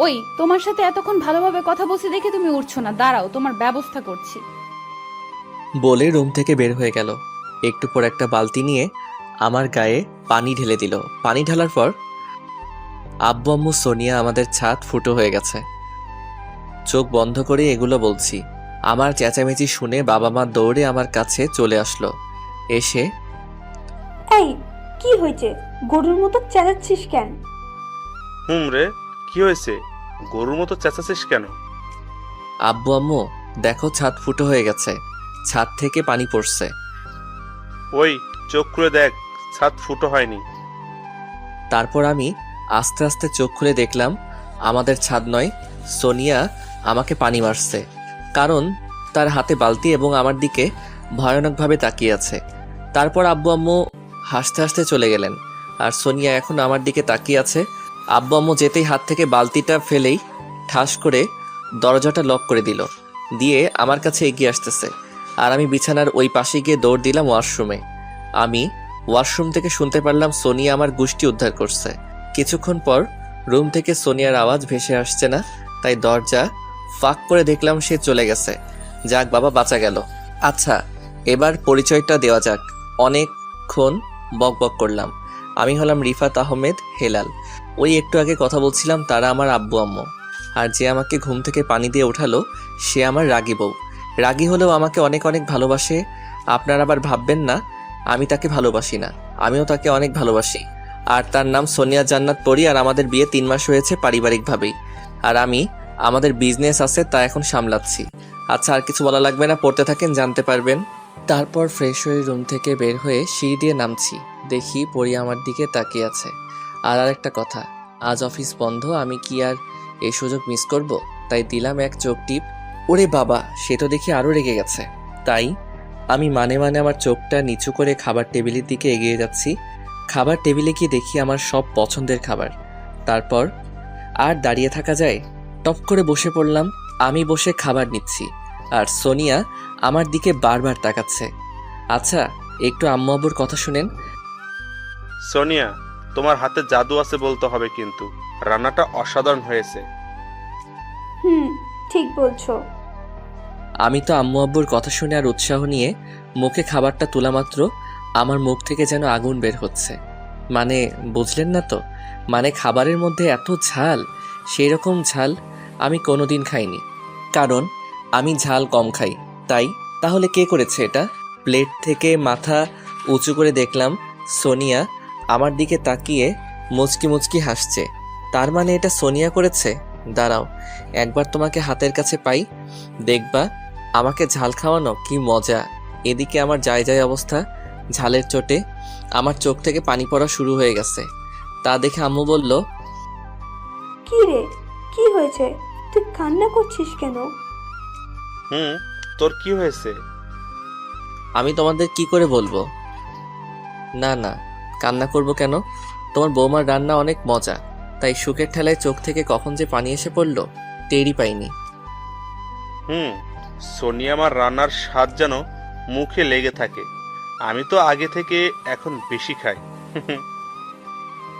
ওই তোমার সাথে এতক্ষণ ভালোভাবে কথা বলছি দেখে তুমি উঠছো না, দাঁড়াও তোমার ব্যবস্থা করছি। বলে রুম থেকে বের হয়ে গেল। একটু পর একটা বালতি নিয়ে আমার গায়ে পানি ঢেলে দিল। পানি ঢালার পর আব্বু আম্মু সোনিয়া আমাদের ছাদ ফুটো হয়ে গেছে। চোখ বন্ধ করে এগুলো বলছি। আমার চেঁচামেচি শুনে বাবা মা দৌড়ে আমার কাছে চলে আসলো। এসে এই, কি হয়েছে? গরুর মতো চেঁচাচ্ছিস কেন? রে, কি হয়েছে? গরুর মতো চেঁচাচ্ছিস কেন? আব্বু আম্মু দেখো ছাদ ফুটো হয়ে গেছে, ছাদ থেকে পানি পড়ছে। ওই, চোখ খুলে দেখ, ছাদ ফুটো হয়নি। তারপর আমি আস্তে আস্তে চোখ খুলে দেখলাম আমাদের ছাদ নয়, সোনিয়া আমাকে পানি মারছে। কারণ তার হাতে বালতি এবং আমার দিকে ভয়ানকভাবে তাকিয়ে আছে। তারপর আব্বু আম্মু হাসতে হাসতে চলে গেলেন, আর সোনিয়া এখন আমার দিকে তাকিয়ে আছে। আব্বু আম্মু যেতেই হাত থেকে বালতিটা ফেলেই ঠাস করে দরজাটা লক করে দিল, দিয়ে আমার কাছে এগিয়ে আসতেছে। আর আমি বিছানার ওই পাশে গিয়ে দৌড় দিলাম ওয়াশরুমে। আমি ওয়াশরুম থেকে শুনতে পারলাম সোনিয়া আমার গুষ্টি উদ্ধার করছে। কিছুক্ষণ পর রুম থেকে সোনিয়ার আওয়াজ ভেসে আসছে না, তাই দরজা ফাঁক করে দেখলাম সে চলে গেছে। যাক বাবা, বাঁচা গেল। আচ্ছা, এবার পরিচয়টা দেওয়া যাক। অনেকক্ষণ বক বক করলাম। আমি হলাম রিফাত আহমেদ হেলাল। ওই একটু আগে কথা বলছিলাম তারা আমার আব্বু আম্মু। আর যে আমাকে ঘুম থেকে পানি দিয়ে ওঠালো সে আমার রাগী বউ। রাগী হলেও আমাকে অনেক অনেক ভালোবাসে। আপনারা আবার ভাববেন না আমি তাকে ভালোবাসি না, আমিও তাকে অনেক ভালোবাসি। আর তার নাম সোনিয়া জান্নাত পরি। আর আমাদের বিয়ে 3 মাস হয়েছে পারিবারিকভাবেই। আর আমি আমাদের বিজনেস আছে তা এখন সামলাচ্ছি। আচ্ছা, আর কিছু বলা লাগবে না, পড়তে থাকেন, জানতে পারবেন। তারপর ফ্রেশ হয়ে রুম থেকে বের হয়ে সিঁড়ি দিয়ে নামছি, দেখি পরি আমার দিকে তাকিয়ে আছে। আর আরেকটা কথা, আজ অফিস বন্ধ, আমি কি আর এই সুযোগ মিস করব? তাই দিলাম এক চোখ টিপ। ওরে বাবা, সে তো দেখি আরও রেগে গেছে। তাই আমি মানে আমার চোখটা নিচু করে খাবার টেবিলের দিকে এগিয়ে যাচ্ছি। খাবার টেবিলে গিয়ে দেখি আমার সব পছন্দের খাবার। তারপর আর দাঁড়িয়ে থাকা যায়, টপ করে বসে পড়লাম। আমি বসে খাবার নিচ্ছি আর সোনিয়া আমার দিকে বারবার তাকাচ্ছে। আচ্ছা, একটু আম্মু আব্বুর কথা শুনেন। সোনিয়া, তোমার হাতে জাদু আছে বলতে হবে, কিন্তু রান্নাটা অসাধারণ হয়েছে। হুম, ঠিক বলছো। আমি তো আম্মু আব্বুর কথা শুনে আর উৎসাহ নিয়ে মুখে খাবারটা তোলা মাত্র আমার মুখ থেকে যেন আগুন বের হচ্ছে। মানে বুঝলেন না তো, মানে খাবারের মধ্যে এত ঝাল, সেই রকম ঝাল আমি কোনোদিন খাইনি। কারণ আমি ঝাল কম খাই। তাই তাহলে কে করেছে এটা? প্লেট থেকে মাথা উঁচু করে দেখলাম সোনিয়া আমার দিকে তাকিয়ে মুচকি মুচকি হাসছে। তার মানে এটা সোনিয়া করেছে। দাঁড়াও, একবার তোমাকে হাতের কাছে পাই, দেখবা আমাকে ঝাল খাওয়ানো কি মজা। এদিকে আমার যায় যায় অবস্থা, ঝালের চোটে আমার চোখ থেকে পানি পড়া শুরু হয়ে গেছে। তা দেখে আম্মু বলল, কি রে, কি হয়েছে? তুই কান্না করছিস কেন? তোর কি হয়েছে? আমি তোমাদের কি করে বলবো? না না, কান্না করব কেন? তোমার বৌমার রান্না অনেক মজা, তাই সুখের ঠেলায় চোখ থেকে কখন যে পানি এসে পড়লো টেরই পাইনি। সোনিয়া আমার রান্নার স্বাদ যেন মুখে লেগে থাকে। আমি তো আগে থেকে এখন বেশি খাই।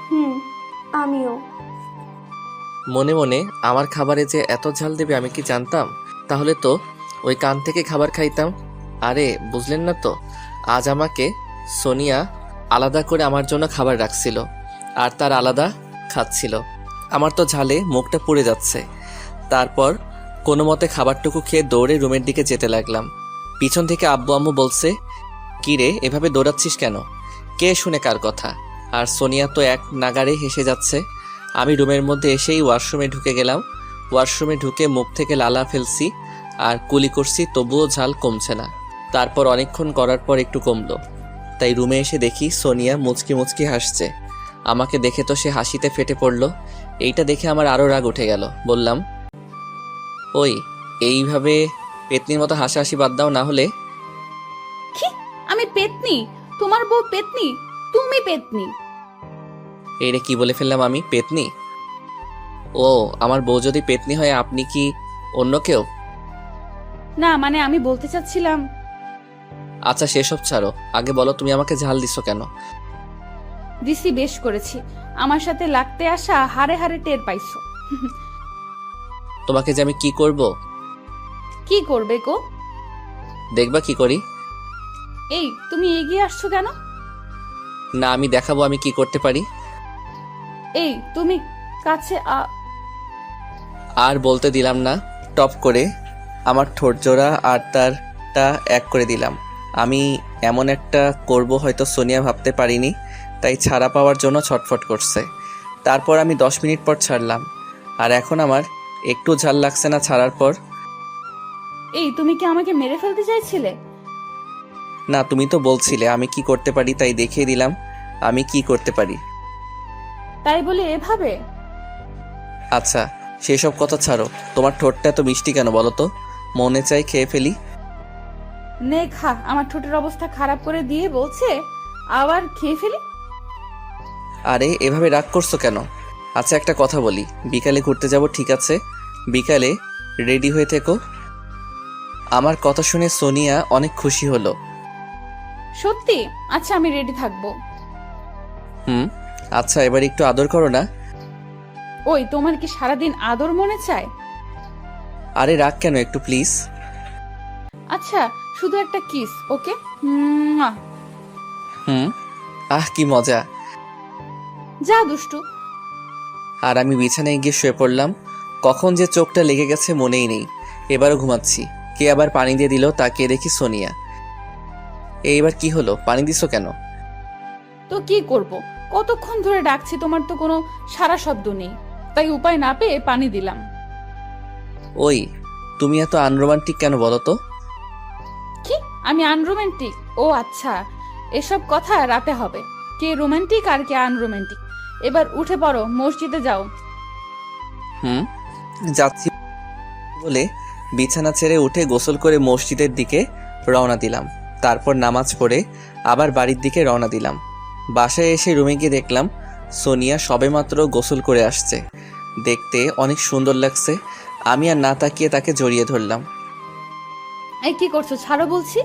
হুম, আমিও। মনে মনে আমার খাবারে যে এত ঝাল দেবে আমি কি জানতাম? তাহলে তো ওই কান থেকে খাবার খাইতাম। আরে বুঝলেন না তো, আজ আমাকে সোনিয়া আলাদা করে আমার জন্য খাবার রাখছিল আর তার আলাদা খাচ্ছিল। আমার তো ঝালে মুখটা পুড়ে যাচ্ছে। তারপর কোনো মতে খাবারটুকু খেয়ে দৌড়ে রুমের দিকে যেতে লাগলাম। পিছন থেকে আব্বু আম্মু বলছে, কি রে এভাবে দৌড়াচ্ছিস কেন? কে শুনে কার কথা? আর সোনিয়া তো এক নাগাড়ে হেসে যাচ্ছে। আমি রুমের মধ্যে এসেই ওয়াশরুমে ঢুকে গেলাম। ওয়াশরুমে ঢুকে মুখ থেকে লালা ফেলছি আর কুলি করছি, তবুও ঝাল কমছে না। তারপর অনেকক্ষণ করার পর একটু কমলো, তাই রুমে এসে দেখি সোনিয়া মুচকি মুচকি হাসছে। আমাকে দেখে তো সে হাসিতে ফেটে পড়লো। এইটা দেখে আমার আরও রাগ উঠে গেল। বললাম, ওই এইভাবে পেতনির মতো হাসাহাসি বাদ দাও, না হলে। কি? আমি পেতনি? তোমার বউ পেতনি? তুমি পেতনি? এইরে কি বলে ফেললাম আমি? পেতনি? ও, আমার বউ যদি পেতনি হয় আপনি কি অন্য কেউ? না মানে আমি বলতে চাচ্ছিলাম। আচ্ছা সেসব ছাড়ো, আগে বলো তুমি আমাকে ঝাল দিছো কেন? দিছি, বেশ করেছি। আমার সাথে লাগতে আসা হারে হারে টের পাইছো। তোমাকে যে আমি কি করব? কি করবে গো? দেখবা কি করি। এই তুমি এগিয়ে আসছো কেন? না, আমি দেখাবো আমি কি করতে পারি। এই তুমি কাছে আর বলতে দিলাম না, টপ করে আমার ঠোঁট জোড়া আর তারটা এক করে দিলাম। আমি এমন একটা করব হয়তো সোনিয়া ভাবতে পারিনি, তাই ছাড়া পাওয়ার জন্য ছটফট করছে। তারপর আমি 10 মিনিট পর ছাড়লাম, আর এখন আমার একটু ঝাল লাগছে না ছাড়ার পর। এই তুমি কি আমাকে মেরে ফেলতে চাইছিলে? না, তুমি তো বলছিলে আমি কি করতে পারি, তাই দেখিয়ে দিলাম আমি কি করতে পারি। তাই বলে এভাবে? আচ্ছা, সেসব কথা ছাড়ো। তোমার ঠোঁটটা এত মিষ্টি কেন বলো তো? মনে চাই খেয়ে ফেলি। নে খা। আমার ঠোঁটের অবস্থা খারাপ করে দিয়ে বলছে আবার খেয়ে ফেলি। আরে এভাবে রাগ করছো কেন? আচ্ছা একটা কথা বলি, বিকালে ঘুরতে যাব ঠিক আছে? বিকালে রেডি হয়ে থেকো। আমার কথা শুনে সোনিয়া অনেক খুশি হলো। সত্যি? আচ্ছা আমি রেডি থাকবো। আচ্ছা এবার একটু আদর করো না। ওই তোমার কি সারাদিন আদর মনে চায়? আরে রাগ কেন, একটু প্লিজ। আচ্ছা শুধু একটা কিস, ওকে? আহ কি মজা। যা দুষ্টু। আর আমি বিছানায় গিয়ে শুয়ে পড়লাম। কখন যে চোখটা লেগে গেছে মনেই নেই। এবারও ঘুমাচ্ছি। কে আবার পানি দিয়ে দিল, তাকিয়ে দেখি সোনিয়া। এইবার কি হলো, পানি দিছো কেন? তো কি করব, কতক্ষণ ধরে ডাকছি, তোমার তো কোনো সারা শব্দ নেই, তাই উপায় না পেয়ে পানি দিলাম। ওই তুমি এত আনরোমান্টিক কেন বলো তো? কি আমি আনরোমান্টিক? ও আচ্ছা, এসব কথা রাতে হবে, কে রোমান্টিক আর কে আনরোমান্টিক। এবার উঠে পড়ো, মসজিদে যাও। যাচ্ছি বলে বিছানা ছেড়ে উঠে গোসল করে মসজিদের দিকে রওনা দিলাম। তারপর নামাজ পড়ে আবার বাড়ির দিকে রওনা দিলাম। বাসায় এসে রুমে গিয়ে দেখলাম সোনিয়া সবেমাত্র গোসল করে আসছে। দেখতে অনেক সুন্দর লাগছে। আমি আর না তাকিয়ে তাকে জড়িয়ে ধরলাম। এই কি করছো, ছাড়ো বলছি।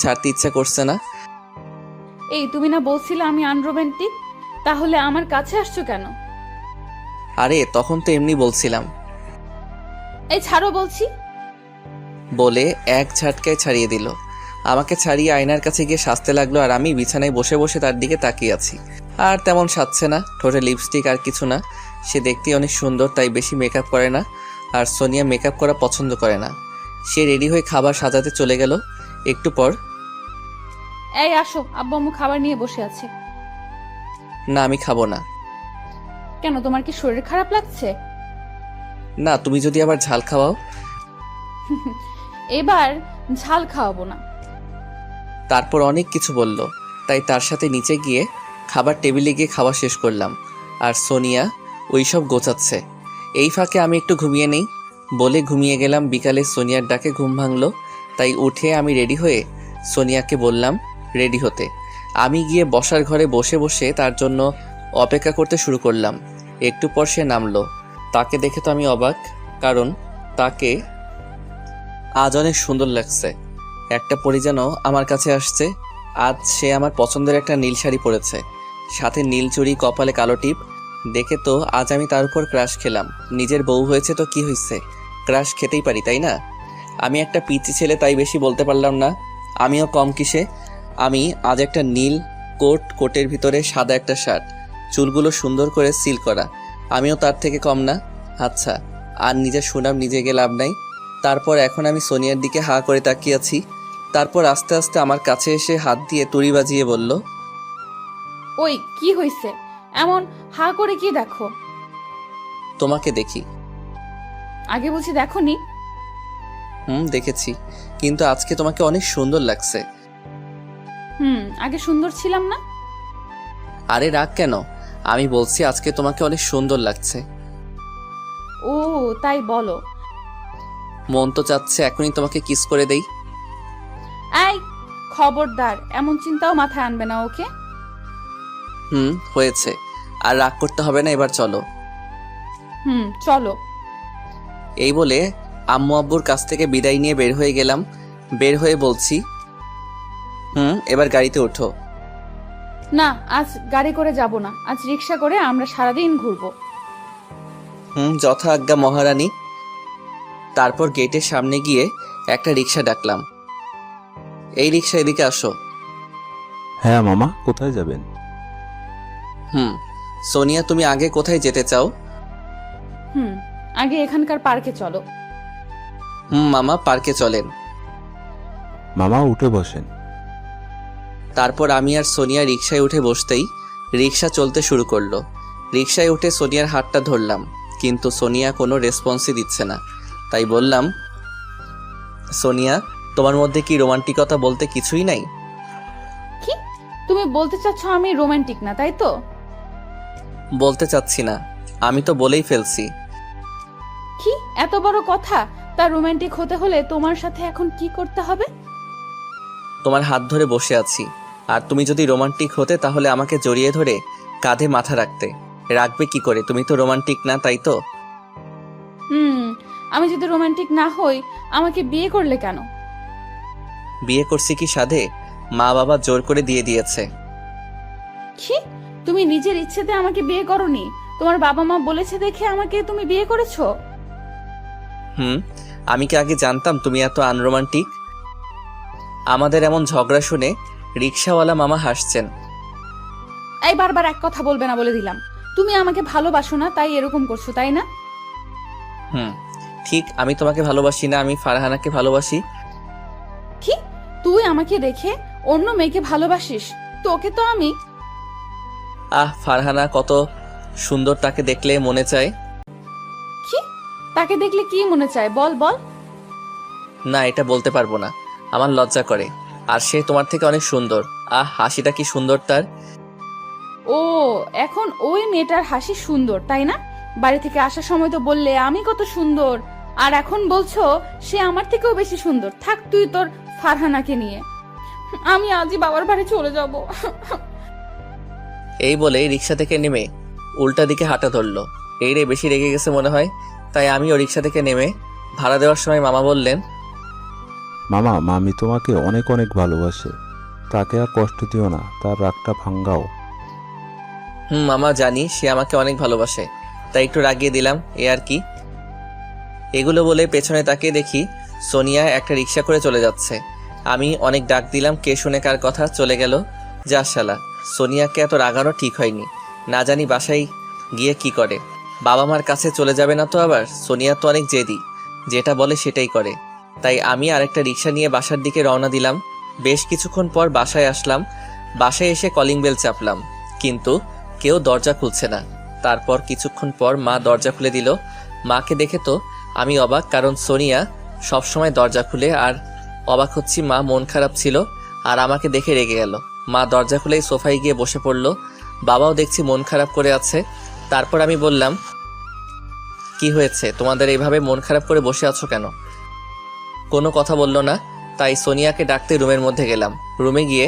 ছাড়তে ইচ্ছা করছে না। এই তুমি না বলছিলে আমি আনরোমান্টিক, তাহলে আমার কাছে আসছো কেন? আরে তখন তো এমনি বলছিলাম। এই ছাড়ো বলছি। বলে এক ঝাটকায় ছাড়িয়ে দিল। আমাকে ছাড়িয়ে আয়নার কাছে গিয়ে সাজতে লাগলো, আর আমি বিছানায় বসে বসে তার দিকে তাকিয়ে আছি। আর তেমন সাজছে না, ঠোঁটে লিপস্টিক আর কিছু না। সে দেখতে অনেক সুন্দর, তাই বেশি মেকআপ করে না। আর সোনিয়া মেকআপ করা পছন্দ করে না। সে রেডি হয়ে খাবার সাজাতে চলে গেল। একটু পর, এই আসো, আব্বু আম্মু খাবার নিয়ে বসে আছে। না আমি খাবো না। কেন, তোমার কি শরীর খারাপ লাগছে? না, তুমি যদি আবার ঝাল খাওয়াও। এবার ঝাল খাওয়াবো না। তারপর অনেক কিছু বলল, তাই তার সাথে নিচে গিয়ে খাবার টেবিলে গিয়ে খাওয়া শেষ করলাম। আর সোনিয়া ওইসব গোছাচ্ছে। এই ফাঁকে আমি একটু ঘুমিয়ে নেই বলে ঘুমিয়ে গেলাম। বিকালে সোনিয়ার ডাকে ঘুম ভাঙলো, তাই উঠে আমি রেডি হয়ে সোনিয়াকে বললাম রেডি হতে। আমি গিয়ে বসার ঘরে বসে বসে তার জন্য অপেক্ষা করতে শুরু করলাম। একটু পর সে নামলো। তাকে দেখে তো আমি অবাক, কারণ তাকে আজ অনেক সুন্দর লাগছে। একটা পরি যেন আমার কাছে আসছে। আজ সে আমার পছন্দের একটা নীল শাড়ি পরেছে, সাথে নীল চুড়ি, কপালে কালো টিপ। দেখে তো আজ আমি তার উপর ক্রাশ খেলাম। নিজের বউ হয়েছে তো কি হয়েছে, ক্রাশ খেতেই পারি, তাই না? আমি একটা পিচি ছেলে, তাই বেশি বলতে পারলাম না। আমিও কম কিসে। আমি আজ একটা নীল কোটের ভিতরে সাদা একটা শার্ট, চুলগুলো সুন্দর করে সিল করা। আমিও তার থেকে কম না। আচ্ছা, আর নিজের সুনাম নিজে গিয়ে লাভ নাই। তারপর এখন আমি সোনিয়ার দিকে হা করে তাকিয়ে আছি। তারপর আস্তে আস্তে আমার কাছে এসে হাত দিয়ে তুড়ি বাজিয়ে বলল, ওই কি হইছে, এমন হা করে কি দেখো? তোমাকে দেখি। আগে বলছি দেখোনি? দেখেছি, কিন্তু আজকে তোমাকে অনেক সুন্দর লাগছে। আগে সুন্দর ছিলাম না? আরে রাগ কেন, আমি বলছি আজকে তোমাকে অনেক সুন্দর লাগছে। ও তাই বলো। মন তো চাচ্ছে এখনই তোমাকে কিস করে দেই। এই খবরদার, এমন চিন্তাও মাথায় আনবে না, ওকে? হয়েছে, আর রাগ করতে হবে না, এবার চলো। চলো। এই বলে আম্মু আব্বুর কাছ থেকে বিদায় নিয়ে বের হয়ে গেলাম। বের হয়ে বলছি, এবার গাড়িতে ওঠো। না, আজ গাড়ি করে যাব না, আজ রিক্সা করে আমরা সারাদিন ঘুরবো। যথা আজ্ঞা মহারানী। তারপর গেটের সামনে গিয়ে একটা রিক্সা ডাকলাম। এই রিক্সা, এদিকে আসো। হ্যাঁ মামা, কোথায় যাবেন? সোনিয়া, তুমি আগে কোথায় যেতে চাও? আগে এখানকার পার্কে চলো। মামা, পার্কে চলেন। মামা উঠে বসেন। তারপর আমি আর সোনিয়া রিক্সায় উঠে বসতেই রিক্সা চলতে শুরু করলো। রিক্সায় উঠে সোনিয়ার হাতটা ধরলাম, কিন্তু সোনিয়া কোনো রেসপন্সই দিচ্ছে না। তাই বললাম, সোনিয়া, তোমার মধ্যে কি রোমান্টিকতা বলতে কিছুই নাই? কি তুমি বলতে চাচ্ছ আমি রোমান্টিক না, তাই তো? বলতে চাচ্ছি না, আমি তো বলেই ফেলছি। কি এত বড় কথা? তা রোমান্টিক হতে হলে তোমার সাথে এখন কি করতে হবে? তোমার হাত ধরে বসে আছি, আর তুমি যদি রোমান্টিক হতে তাহলে আমাকে জড়িয়ে ধরে কাঁধে মাথা রাখতে। রাখবে কি করে? তুমি তো রোমান্টিক না, তাই তো? আমি যদি রোমান্টিক না হই আমাকে বিয়ে করলে কেন? বিয়ে করছি কি সাধে? মা বাবা জোর করে দিয়ে দিয়েছে। কি তুমি নিজের ইচ্ছেতে আমাকে বিয়ে করনি? তোমার বাবা মা বলেছে দেখে আমাকে তুমি বিয়ে করেছো? আমি কি আগে জানতাম তুমি এত আনরোমান্টিক? আমাদের এমন ঝগড়া শুনে রিক্সাওয়ালা মামা হাসছেন। এই বারবার এক কথা বলবে না বলে দিলাম। তুমি আমাকে ভালোবাসো না, তাই এরকম করছো, তাই না? ঠিক, আমি তোমাকে ভালোবাসি না, আমি ফারহানাকে ভালোবাসি। কি তুই আমাকে রেখে অন্য মেয়েকে ভালোবাসিস? তোকে তো আমি... ফারহানা কত সুন্দর, তাকে দেখলে মনে চায়। কি তাকে দেখলে কি মনে চায়? বল বল। না, এটা বলতে পারবো না, আমার লজ্জা করে। আর সে তোমার থেকে অনেক সুন্দর। হাসিটা কি সুন্দর তার! ও, এখন ওই মেয়েটার হাসি সুন্দর, তাই না? বাড়ি থেকে আসার সময় তো বললে আমি কত সুন্দর, আর এখন বলছো সে আমার থেকেও বেশি সুন্দর। থাক তুই তোর ফারহানাকে নিয়ে, আমি আজই বাবার বাড়ি চলে যাব। এই বলে রিক্সা থেকে নেমে উল্টা দিকে হাঁটা ধরলো। এই রে, বেশি রেগে গেছে মনে হয়। তাই আমিও রিক্সা থেকে নেমে ভাড়া দেওয়ার সময় মামা বললেন, মামা, মামি তোমাকে অনেক অনেক ভালোবাসে, তাকে আর কষ্ট দিও না, তার রাগটা ভাঙ্গাও। মামা, জানি সে আমাকে অনেক ভালোবাসে, তাই একটু রাগিয়ে দিলাম, এ আর কি। এগুলো বলে পেছনে তাকিয়ে দেখি সোনিয়া একটা রিক্সা করে চলে যাচ্ছে। আমি অনেক ডাক দিলাম, কে শুনে কার কথা চলে গেল। যা শালা, সোনিয়াকে এত রাগানো ঠিক হয়নি। না জানি বাসায় গিয়ে কি করে। বাবা মার কাছে চলে যাবে না তো আবার? সোনিয়া তো অনেক জেদি, যেটা বলে সেটাই করে। তাই আমি আরেকটা রিক্সা নিয়ে বাসার দিকে রওনা দিলাম। বেশ কিছুক্ষণ পর বাসায় আসলাম। বাসায় এসে কলিং বেল চাপলাম, কিন্তু কেউ দরজা খুলছে না। তারপর কিছুক্ষণ পর মা দরজা খুলে দিল। মাকে দেখে তো আমি অবাক, কারণ সোনিয়া সবসময় দরজা খুলে। আর অবাক হচ্ছি, মা মন খারাপ ছিল আর আমাকে দেখে রেগে গেল। মা দরজা খুলেই সোফায় গিয়ে বসে পড়ল। বাবাও দেখছি মন খারাপ করে আছে। তারপর আমি বললাম, কি হয়েছে তোমাদের, এইভাবে মন খারাপ করে বসে আছো কেন? কোনো কথা বলল না। তাই সোনিয়াকে ডাকতে রুমের মধ্যে গেলাম। রুমে গিয়ে,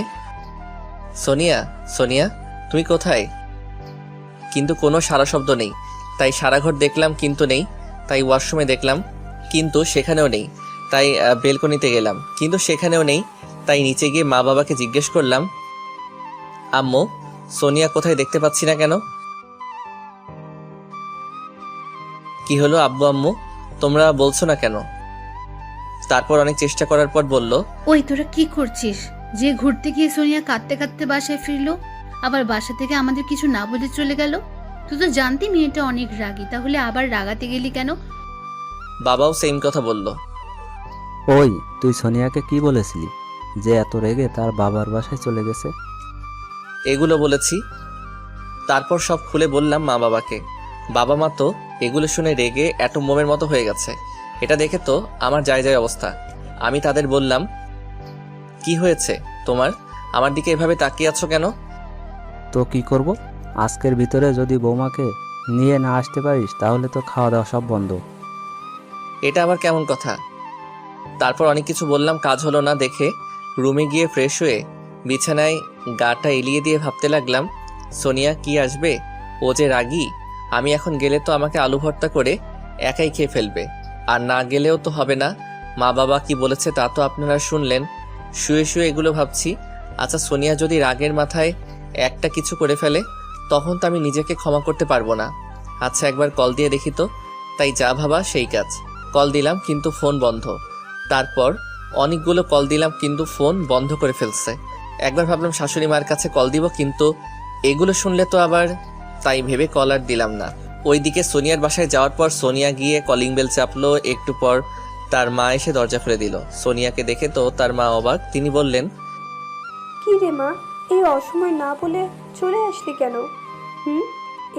সোনিয়া, সোনিয়া তুমি কোথায়? কিন্তু কোনো সারা শব্দ নেই। তাই সারা ঘর দেখলাম, কিন্তু নেই। তাই ওয়াশরুমে দেখলাম, কিন্তু সেখানেও নেই। তাই বেলকনিতে গেলাম, কিন্তু সেখানেও নেই। তাই নিচে গিয়ে মা বাবাকে জিজ্ঞেস করলাম, আম্মু, সোনিয়া কোথায়, দেখতে পাচ্ছি না কেন? কি হলো আব্বু আম্মু, তোমরা বলছো না কেন? তারপর অনেক চেষ্টা করার পর বলল, ওই তোরা কি করছিস? যে ঘুরতে গিয়ে সোনিয়া কাঁদতে কাঁদতে বাসায় ফিরলো, আবার বাসা থেকে আমাদের কিছু না বলে চলে গেল। তুই তো জানতি মেয়েটা অনেক রাগী, তাহলে আবার রাগাতে গেলি কেন? বাবাও সেম কথা বলল। ওই, তুই সোনিয়াকে কি বলেছিলি যে এত রেগে তার বাবার বাসায় চলে গেছে? এগুলো বলেছি। তারপর সব খুলে বললাম মা বাবাকে। বাবা মা তো এগুলো শুনে রেগে অ্যাটম বোমের মতো হয়ে গেছে। এটা দেখে তো আমার যায় যায় অবস্থা। আমি তাদের বললাম, কি হয়েছে তোমার, আমার দিকে এভাবে তাকিয়ে আছো কেন? তো কি করব? আজকের ভিতরে যদি বৌমাকে নিয়ে না আসতে পারিস তাহলে তো খাওয়া দাওয়া সব বন্ধ। এটা আবার কেমন কথা? তারপর অনেক কিছু বললাম, কাজ হলো না দেখে রুমে গিয়ে ফ্রেশ হয়ে বিছানায় গাটা এলিয়ে দিয়ে ভাবতে লাগলাম, সোনিয়া কি আসবে? ও যে রাগী, আমি এখন গেলে তো আমাকে আলু ভর্তা করে একাই খেয়ে ফেলবে। আর না গেলেও তো হবে না। মা বাবা কি বলেছে তা তো আপনারা শুনলেন। শুয়ে শুয়ে এগুলো ভাবছি। আচ্ছা, সোনিয়া যদি রাগের মাথায় একটা কিছু করে ফেলে, তখন তো আমি নিজেকে ক্ষমা করতে পারবো না। আচ্ছা একবার কল দিয়ে দেখি তো। তাই যা ভাবা সেই কাজ। কল দিলাম কিন্তু ফোন বন্ধ। তারপর অনেকগুলো কল দিলাম কিন্তু ফোন বন্ধ করে ফেলছে। একবার ভাবলাম শাশুড়ি মার কাছে কল দিব, কিন্তু এগুলো শুনলে তো আবার, তাই ভেবে কল আর দিলাম না। ওইদিকে সোনিয়ার বাসায় যাওয়ার পর সোনিয়া গিয়ে কলিং বেল চাপলো। একটু পর তার মা এসে দরজা খুলে দিল। সোনিয়াকে দেখে তো তার মা অবাক। তিনি বললেন, কি রে মা, এই অসময় না বলে চলে আসলি কেন?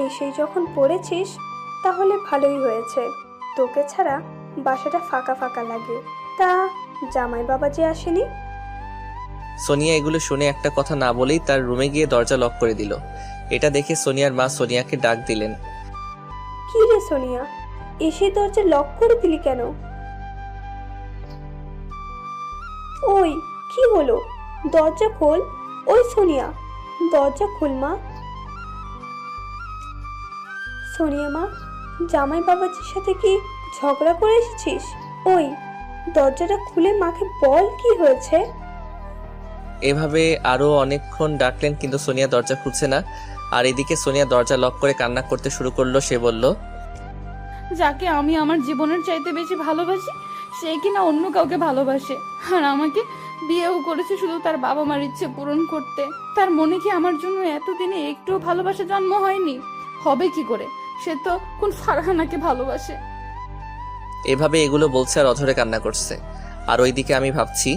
এসেই যখন পড়েছিস তাহলে ভালোই হয়েছে। তোকে ছাড়া বাসাটা ফাঁকা ফাঁকা লাগে। তা জামাই বাবা যে আসেনি? সোনিয়া এগুলো শুনে একটা কথা না বলেই তার রুমে গিয়ে দরজা লক করে দিল। এটা দেখে সোনিয়ার মা সোনিয়াকে ডাক দিলেন। কি রে সোনিয়া, এসে দরজা লক করে দিলি কেন? ওই কি হলো, দরজা খোল। ওই সোনিয়া, দরজা খোল মা। সোনিয়া মা, জামাই বাবাজির সাথে কি ঝগড়া করে এসেছিস? ওই দরজাটা খুলে মাকে বল কি হয়েছে। এভাবে আরো অনেকক্ষণ ডাকলেন কিন্তু সোনিয়া দরজা খুলছে না। আর এদিকে সোনিয়া দরজা লক করে কান্না করতে শুরু করলো। সে বলল, যাকে আমি আমার জীবনের চাইতে বেশি ভালোবাসি সে কিনা অন্য কাউকে ভালোবাসে, আর আমাকে বিয়েও করেছে শুধু তার বাবা মার ইচ্ছে পূরণ করতে। তার মনে কি আমার জন্য এতদিনে একটুও ভালোবাসা জন্ম হয়নি? হবে কি করে? সে তো কোন ফারহানাকে ভালোবাসে। এভাবে এগুলো বলছে আর অধরে কান্না করছে। আর ওইদিকে আমি ভাবছি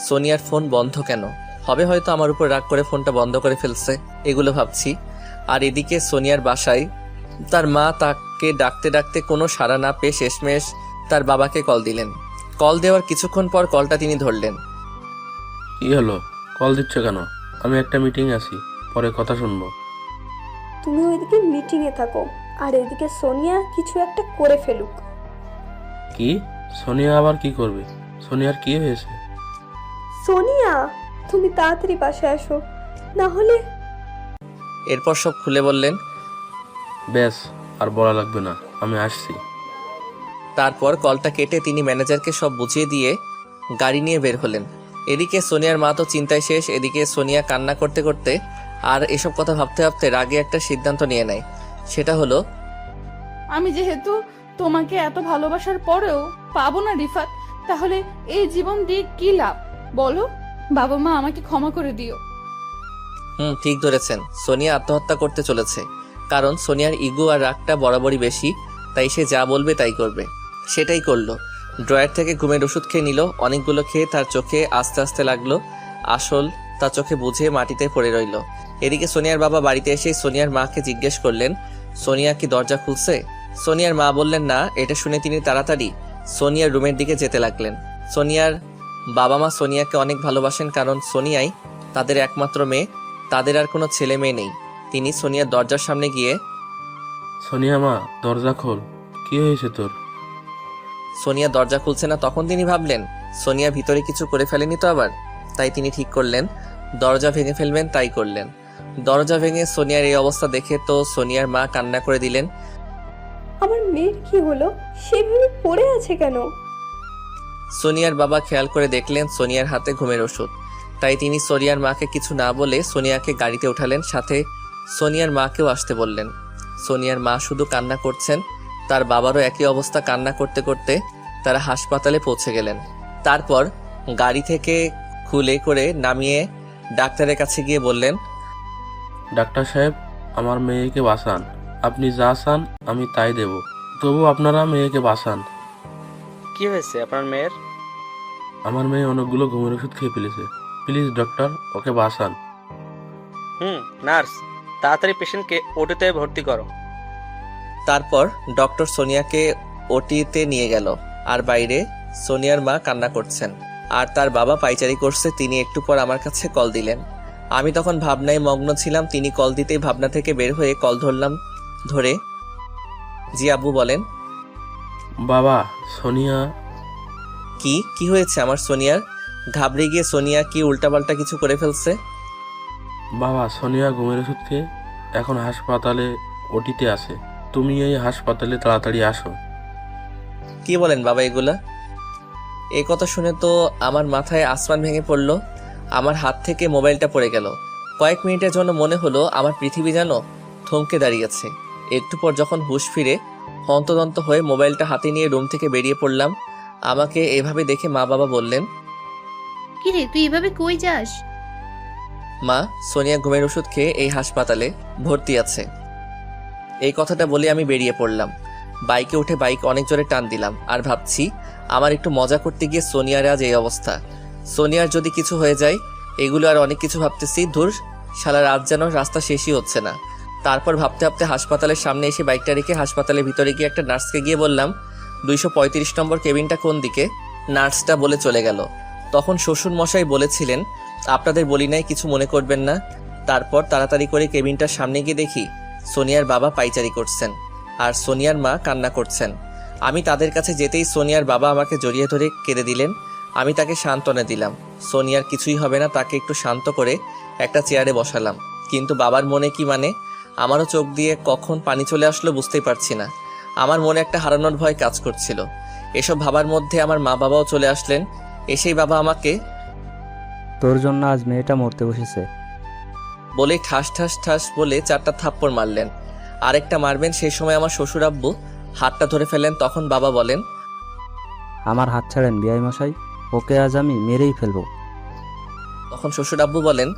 সোনিয়ার ফোন বন্ধ কেন? হবে হয়তো আমার উপর রাগ করে ফোনটা বন্ধ করে ফেলছে, এগুলো ভাবছি। আর এদিকে সোনিয়ার বাসায় তার মা তাকে ডাকতে ডাকতে কোনো সাড়া না পেয়ে শেষমেশ তার বাবাকে কল দিলেন। কল দেওয়ার কিছুক্ষণ পর কলটা তিনি ধরলেন। কি হলো, কল দিচ্ছ কেন? আমি একটা মিটিং আছি, পরে কথা শুনবো। তুমি ওইদিকে মিটিংয়ে থাকো, আর এদিকে সোনিয়া কিছু একটা করে ফেলুক। কি? সোনিয়া আবার কি করবে? সোনিয়ার কি হয়েছে? সোনিয়া, তুমি তাড়াতাড়ি বাসায় আসো, না হলে। এরপর সব খুলে বললেন। ব্যাস, আর বলা লাগবে না, আমি আসছি। তারপর কলটা কেটে তিনি ম্যানেজারকে সব বুঝিয়ে দিয়ে গাড়ি নিয়ে বের হলেন। এদিকে সোনিয়ার মা তো চিন্তায় শেষ। এদিকে সোনিয়া কান্না করতে করতে আর এসব কথা ভাবতে ভাবতে রাগে একটা সিদ্ধান্ত নিয়ে নেয়। সেটা হলো, আমি যেহেতু তোমাকে এত ভালোবাসার পরেও পাবো না রিফাত, তাহলে এই জীবন দিয়ে কি লাভ বলো? বাবা মা আমাকে ক্ষমা করে দিও। ঠিক ধরেছেন, সোনিয়া আত্মহত্যা করতে চলেছে। কারণ সোনিয়ার ইগো আর রাগটা বরাবরই বেশি, তাই সে যা বলবে তাই করবে। সেটাই করলো। ড্রয়ার থেকে ঘুমের ওষুধ খেয়ে নিল। অনেকগুলো খেয়ে তার চোখে আস্তে আস্তে লাগলো। আসল তার চোখে বুঝে মাটিতে পড়ে রইল। এদিকে সোনিয়ার বাবা বাড়িতে এসে সোনিয়ার মাকে জিজ্ঞেস করলেন, সোনিয়া কি দরজা খুলছে? সোনিয়ার মা বললেন না। এটা শুনে তিনি তাড়াতাড়ি সোনিয়ার রুমের দিকে যেতে লাগলেন। সোনিয়ার বাবা মা সোনিয়াকে অনেক ভালোবাসেন, কারণ সোনিয়াই তাদের একমাত্র মেয়ে। তাদের আর কোনো ছেলে মেয়ে নেই। তিনি সোনিয়ার দরজার সামনে গিয়ে, সোনিয়া মা, দরজা খোল। কি হয়েছে তোর? সোনিয়া দরজা খুলছে না। তখন তিনি ভাবলেন সোনিয়া ভিতরে কিছু করে ফেলেনি তো আবার। তাই তিনি ঠিক করলেন দরজা ভেঙে ফেলবেন। তাই করলেন। দরজা ভেঙে সোনিয়ার এই অবস্থা দেখে তো সোনিয়ার মা কান্না করে দিলেন। আমার মেয়ের কি হলো, সেভাবে পড়ে আছে কেন? সোনিয়ার বাবা খেয়াল করে দেখলেন সোনিয়ার হাতে ঘুমের ওষুধ। তাই তিনি সোনিয়ার মাকে কিছু না বলে সোনিয়াকে গাড়িতে উঠালেন, সাথে সোনিয়ার মাকেও আসতে বললেন। সোনিয়ার মা শুধু কান্না করছেন। তার বাবারও একই অবস্থা। কান্না করতে করতে তারা হাসপাতালে পৌঁছে গেলেন। তারপর গাড়ি থেকে খুলে করে নামিয়ে ডাক্তারের কাছে গিয়ে বললেন, ডাক্তার সাহেব, আমার মেয়েকে বাঁচান। আপনি যা চান আমি তাই দেব, তবু আপনারা মেয়েকে বাঁচান। কি হয়েছে আপনার মেয়ের? আমার মেয়ে অনেকগুলো ঘুমের ওষুধ খেয়ে ফেলেছে। প্লিজ ডক্টর, ওকে বাঁচান। নার্স, তাড়াতাড়ি পেশেন্টকে ওটিতে ভর্তি করো। তারপর ডক্টর সোনিয়াকে ওটিতে নিয়ে গেল। আর বাইরে সোনিয়ার মা কান্না করছেন আর তার বাবা পাইচারি করছে। তিনি একটু পর আমার কাছে কল দিলেন। আমি তখন ভাবনায় মগ্ন ছিলাম। তিনি কল দিতেই ভাবনা থেকে বের হয়ে কল ধরলাম। ধরে, জি আব্বু বলেন। বাবা, সোনিয়া। কি হয়েছে আমার সোনিয়ার? ঘাবড়ে গিয়ে সোনিয়া কি উল্টাপাল্টা কিছু করে ফেলছে? বাবা, সোনিয়া ঘুমের ওষুধ খেয়ে এখন হাসপাতালে ওটিতে আছে। তুমি এই হাসপাতালে তাড়াতাড়ি আসো। কি বলেন বাবা এগুলা? এই কথা শুনে তো আমার মাথায় আসমান ভেঙে পড়লো। আমার হাত থেকে মোবাইলটা পড়ে গেল। কয়েক মিনিটের জন্য মনে হলো আমার পৃথিবী যেন থমকে দাঁড়িয়েছে। একটু পর যখন হুঁশ ফিরে হন্তদন্ত হয়ে মোবাইলটা হাতে নিয়ে রুম থেকে বেরিয়ে পড়লাম। আমাকে এভাবে দেখে মা বাবা বললেন, কিরে তুই এভাবে কই যাস? মা, সোনিয়া ঘুমের ওষুধ খেয়ে এই হাসপাতালে ভর্তি আছে। এই কথাটা বলে আমি বেরিয়ে পড়লাম। বাইকে উঠে বাইক অনেক জোরে টান দিলাম আর ভাবছি আমার একটু মজা করতে গিয়ে সোনিয়ার আজ এই অবস্থা। সোনিয়ার যদি কিছু হয়ে যায়, এগুলো আর অনেক কিছু ভাবতেছি। ধুর, শালা রাত যেন রাস্তা শেষই হচ্ছে না। তারপর ভাবতে ভাবতে হাসপাতালের সামনে এসে বাইকটা রেখে হাসপাতালের ভিতরে গিয়ে একটা নার্সকে গিয়ে বললাম, 235 নম্বর কেবিনটা কোন দিকে? নার্সটা বলে চলে গেল। তখন শ্বশুর মশাই বলেছিলেন, আপনাদের বলি নাই, কিছু মনে করবেন না। তারপর তাড়াতাড়ি করে কেবিনটার সামনে গিয়ে দেখি সোনিয়ার বাবা পাইচারি করছেন আর সোনিয়ার মা কান্না করছেন। আমি তাদের কাছে যেতেই সোনিয়ার বাবা আমাকে জড়িয়ে ধরে কেঁদে দিলেন। আমি তাকে সান্ত্বনা দিলাম, সোনিয়ার কিছুই হবে না। তাকে একটু শান্ত করে একটা চেয়ারে বসালাম। কিন্তু বাবার মনে কি, মানে আমারও চোখ দিয়ে কখন পানি চলে আসলো বুঝতেই পারছি না। আমার মনে একটা হারানোর ভয় কাজ করছিল। এসব ভাবার মধ্যে আমার মা বাবাও চলে আসলেন। এসেই বাবা আমাকে তোর জন্য আজ মেয়েটা মরতে বসেছে। বলে ঠাস ঠাস ঠাস বলে 4টা থাপ্পড় মারলেন। আরেকটা মারবেন, সেই সময় আমার শ্বশুর আব্বু হাতটা ধরে ফেলেন। তখন বাবা বলেন, আমার হাত ছাড়েন বিআই মশাই, ওকে আজ আমি মেরেই ফেলবো। তখন শ্বশুর আব্বু বলেন,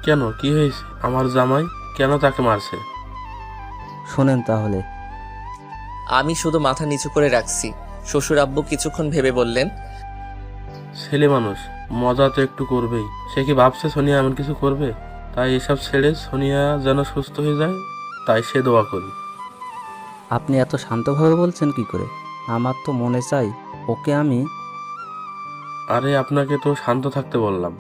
কেন, কি হয়েছে? আমার জামাই কেন তাকে মারছে? শোনেন তাহলে। আমি শুধু মাথা নিচু করে রাখছি। শ্বশুর আব্বু কিছুক্ষণ ভেবে বললেন, ছেলে মানুষ, মজা তো একটু করবেই। সে কি ভাবছে সোনিয়া এমন কিছু করবে? তাই এসব ছেড়ে সোনিয়া যেন সুস্থ হয়ে যায়, তাই সে দোয়া করি। আপনি এত শান্তভাবে বলছেন কি করে? আমার তো মনে চাই ওকে আমি। আরে আপনাকে তো শান্ত থাকতে বললাম।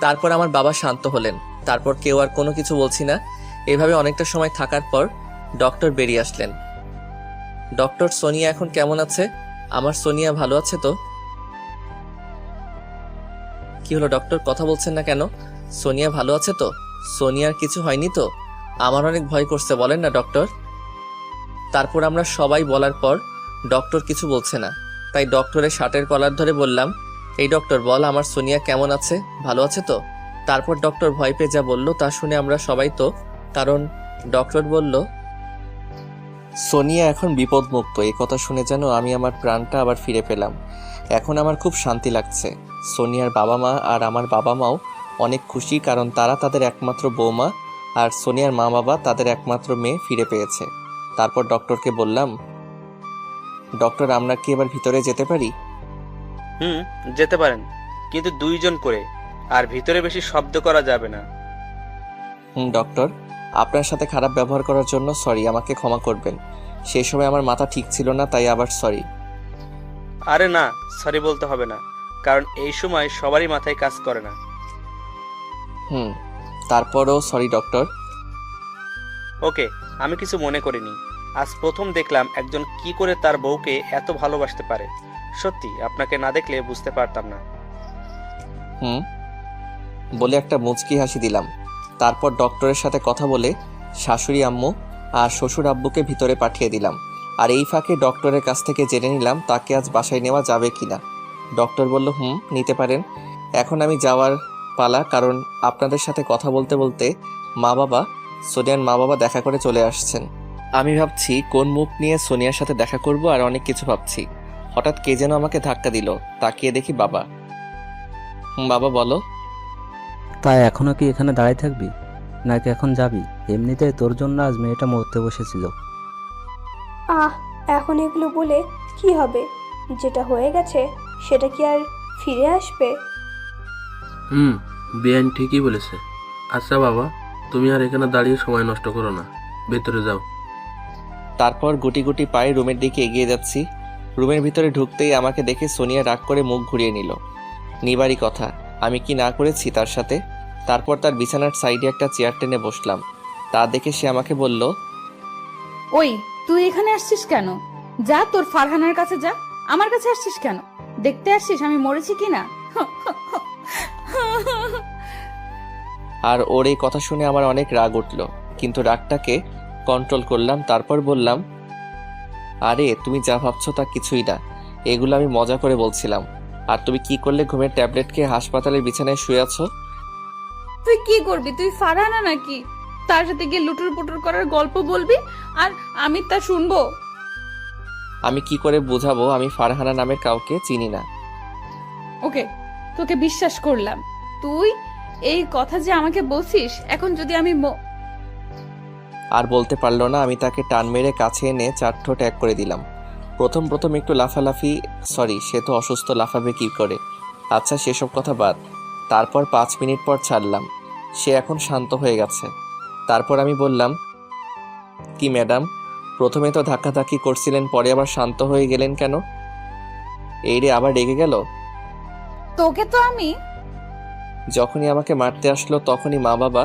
তারপর আমার বাবা শান্ত হলেন। তারপর কেউ আর কোনো কিছু বলছি না। এভাবে অনেকটা সময় থাকার পর ডক্টর বেরিয়ে আসলেন। ডক্টর, সোনিয়া এখন কেমন আছে? আমার সোনিয়া ভালো আছে তো? কি হলো ডক্টর, কথা বলছেন না কেন? সোনিয়া ভালো আছে তো? সোনিয়ার কিছু হয়নি তো? আমার অনেক ভয় করছে, বলেন না ডক্টর। তারপর আমরা সবাই বলার পর ডক্টর কিছু বলছে না। তাই ডক্টরের শার্টের কলার ধরে বললাম, এই ডক্টর বল, আমার সোনিয়া কেমন আছে, ভালো আছে তো? তারপর ডক্টর ভয় পেয়ে যা বলল তা শুনে আমরা সবাই তো, কারণ ডক্টর বলল, সোনিয়া এখন বিপদমুক্ত। এই কথা শুনে যেন আমি আমার প্রাণটা আবার ফিরে পেলাম। এখন আমার খুব শান্তি লাগছে। সোনিয়ার বাবা মা আর আমার বাবা মাও অনেক খুশি, কারণ তারা তাদের একমাত্র বৌমা আর সোনিয়ার মা বাবা তাদের একমাত্র মেয়ে ফিরে পেয়েছে। তারপর ডক্টরকে বললাম, ডক্টর, আমরা কি এবার ভিতরে যেতে পারি? যেতে পারেন, কিন্তু 2 জন করে, আর ভিতরে বেশি শব্দ করা যাবে না। ডক্টর, আপনার সাথে খারাপ ব্যবহার করার জন্য সরি, আমাকে ক্ষমা করবেন। সেই সময় আমার মাথা ঠিক ছিল না, তাই আবার সরি। আরে না, সরি বলতে হবে না, কারণ এই সময় সবারই মাথায় কাজ করে না। তারপরও সরি ডক্টর। ওকে, আমি কিছু মনে করিনি। আজ প্রথম দেখলাম একজন কি করে তার বউকে এত ভালোবাসতে পারে। সত্যি আপনাকে না দেখলে বুঝতে পারতাম না। বলে একটা মুচকি হাসি দিলাম। তারপর ডক্টরের সাথে কথা বলে শাশুড়ি আম্মু আর শ্বশুর আব্বুকে ভিতরে পাঠিয়ে দিলাম। আর এই ফাঁকে ডক্টরের কাছ থেকে জেনে নিলাম তাকে আজ বাসায় নেওয়া যাবে কিনা। ডক্টর বলল, নিতে পারেন। এখন আমি যাওয়ার পালা, কারণ আপনাদের সাথে কথা বলতে বলতে সোনিয়ার মা বাবা দেখা করে চলে আসছেন। আমি ভাবছি কোন মুখ নিয়ে সোনিয়ার সাথে দেখা করব আর অনেক কিছু ভাবছি। হঠাৎ কে যেন আমাকে ধাক্কা দিল। তাকিয়ে দেখি বাবা। বাবা বলো। তাই এখনো কি এখানে দাঁড়িয়ে থাকবি নাকি এখন যাবি? এমনিতে তোর জন্য আজ মেয়েটা মরতে বসেছিল। এখন এগুলো বলে কি হবে? যেটা হয়ে গেছে সেটা কি আর ফিরে আসবে? বেআইন ঠিকই বলেছে। আচ্ছা বাবা, তুমি আর এখানে দাঁড়িয়ে সময় নষ্ট করো না, ভেতরে যাও। তারপর গুটি গুটি পায়ে রুমের দিকে এগিয়ে যাচ্ছি। রুমের ভিতরে ঢুকতেই আমাকে দেখে সোনিয়া রাগ করে মুখ ঘুরিয়ে নিল। নিবারই কথা, আমি কি না করেছি তার সাথে। তারপর তার বিছানার সাইডে একটা চেয়ার টেনে বসলাম। তা দেখে সে আমাকে বলল, ওই তুই এখানে আসছিস কেন? যা তোর ফারহানার কাছে যা। আমার কাছে আসছিস কেন? দেখতে আসছিস আমি মরেছি কিনা? আর ওর এই কথা শুনে আমার অনেক রাগ উঠল, কিন্তু রাগটাকে কন্ট্রোল করলাম। তারপর বললাম, আরে তুমি যা ভাবছো তা কিছুই না, এগুলো আমি মজা করে বলছিলাম। আর তুমি কি করলে ঘুমের ট্যাবলেট খেয়ে হাসপাতালের বিছানায় শুয়ে আছো? তুই কি করবি? তুই ফারহানা নাকি? তার সাথে গিয়ে লুটুর পুটুর করার গল্প বলবি আর আমি তা শুনবো? আমি কি করে বোঝাবো আমি ফারহানা নামের কাউকে চিনি না? ওকে, তোকে বিশ্বাস করলাম। তুই এই কথা যে আমাকে বলছিস, এখন যদি আমি আর বলতে পারলো না, আমি তাকে টান মেরে কাছে এনে চারঠো ট্যাগ করে দিলাম। প্রথম প্রথম একটু লাফালাফি, সরি সে তো অসুস্থ, লাফাবে কি করে? আচ্ছা সেসব কথা বাদ। তারপর 5 মিনিট পর ছাড়লাম, সে এখন শান্ত হয়ে গেছে। তারপর আমি বললাম, কি ম্যাডাম, প্রথমে তো ধাক্কাধাক্কি করছিলেন, পরে আবার শান্ত হয়ে গেলেন কেন? এই রে আবার রেগে গেল। তোকে তো আমি যখনই আমাকে মারতে আসলো তখনই মা বাবা,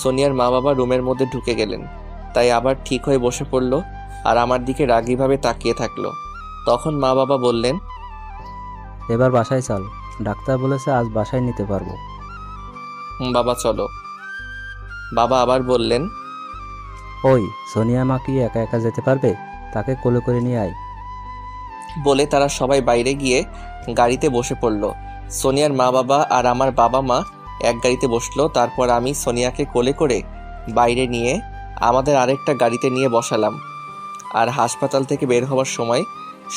সোনিয়ার মা বাবা রুমের মধ্যে ঢুকে গেলেন। তাই আবার ঠিক হয়ে বসে পড়লো আর আমার দিকে রাগীভাবে তাকিয়ে থাকলো। তখন মা বাবা বললেন, এবার বাসায় চল, ডাক্তার বলেছে আজ বাসায় নিতে পারবো। বাবা চলো। বাবা আবার বললেন, ওই সোনিয়া মা কি একা একা যেতে পারবে? তাকে কোলে করে নিয়ে আয়। বলে তারা সবাই বাইরে গিয়ে গাড়িতে বসে পড়লো। সোনিয়ার মা বাবা আর আমার বাবা মা এক গাড়িতে বসলো। তারপর আমি সোনিয়াকে কোলে করে বাইরে নিয়ে আমাদের আরেকটা গাড়িতে নিয়ে বসালাম। আর হাসপাতাল থেকে বের হওয়ার সময়